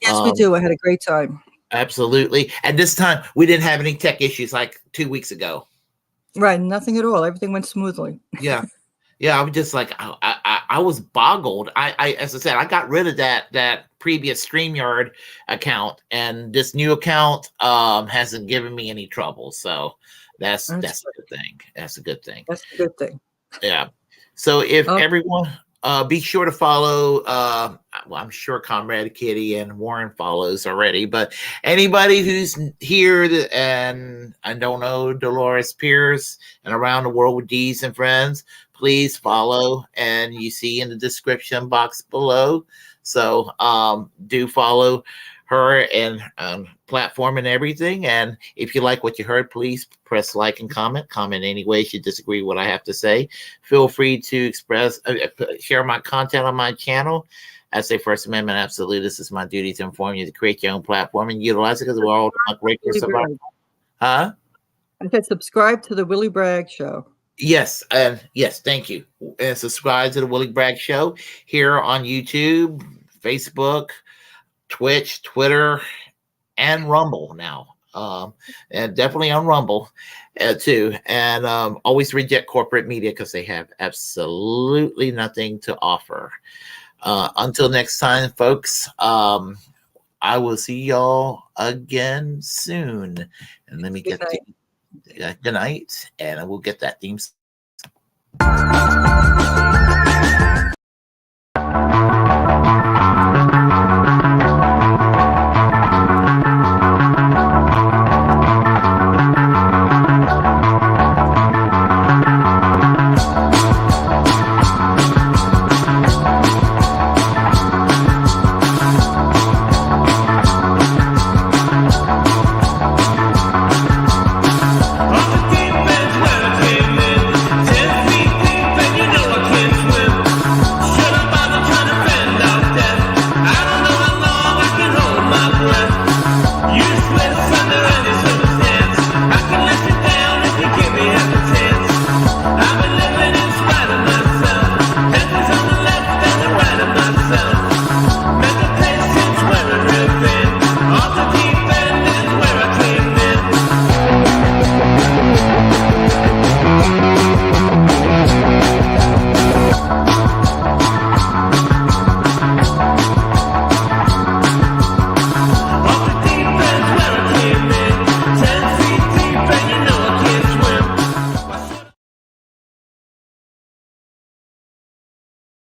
Yes, we do. I had a great time. Absolutely. And this time we didn't have any tech issues like 2 weeks ago. Right. Nothing at all. Everything went smoothly. Yeah. Yeah. I was just like, I was boggled. As I said, I got rid of that previous StreamYard account, and this new account hasn't given me any trouble. So that's a good thing. That's a good thing. That's a good thing. Yeah. So if everyone, be sure to follow. Well, I'm sure Comrade Kitty and Warren follows already, but anybody who's here and I don't know Dolores Peers and around the world with D's and friends, please follow. And you see in the description box below. So do follow her and platform and everything. And if you like what you heard, please press like and comment any ways you disagree with what I have to say. Feel free to share my content on my channel. As a First Amendment absolutist, it's my duty to inform you to create your own platform and utilize it because we're all greatness of our. Huh? I said subscribe to the Willie Bragg Show. Yes, yes, thank you. And subscribe to the Willie Bragg Show here on YouTube, Facebook, Twitch, Twitter, and Rumble now. And definitely on Rumble too. And always reject corporate media because they have absolutely nothing to offer. Until next time, folks, I will see y'all again soon. And let me Good get night. the good night, and I will get that theme.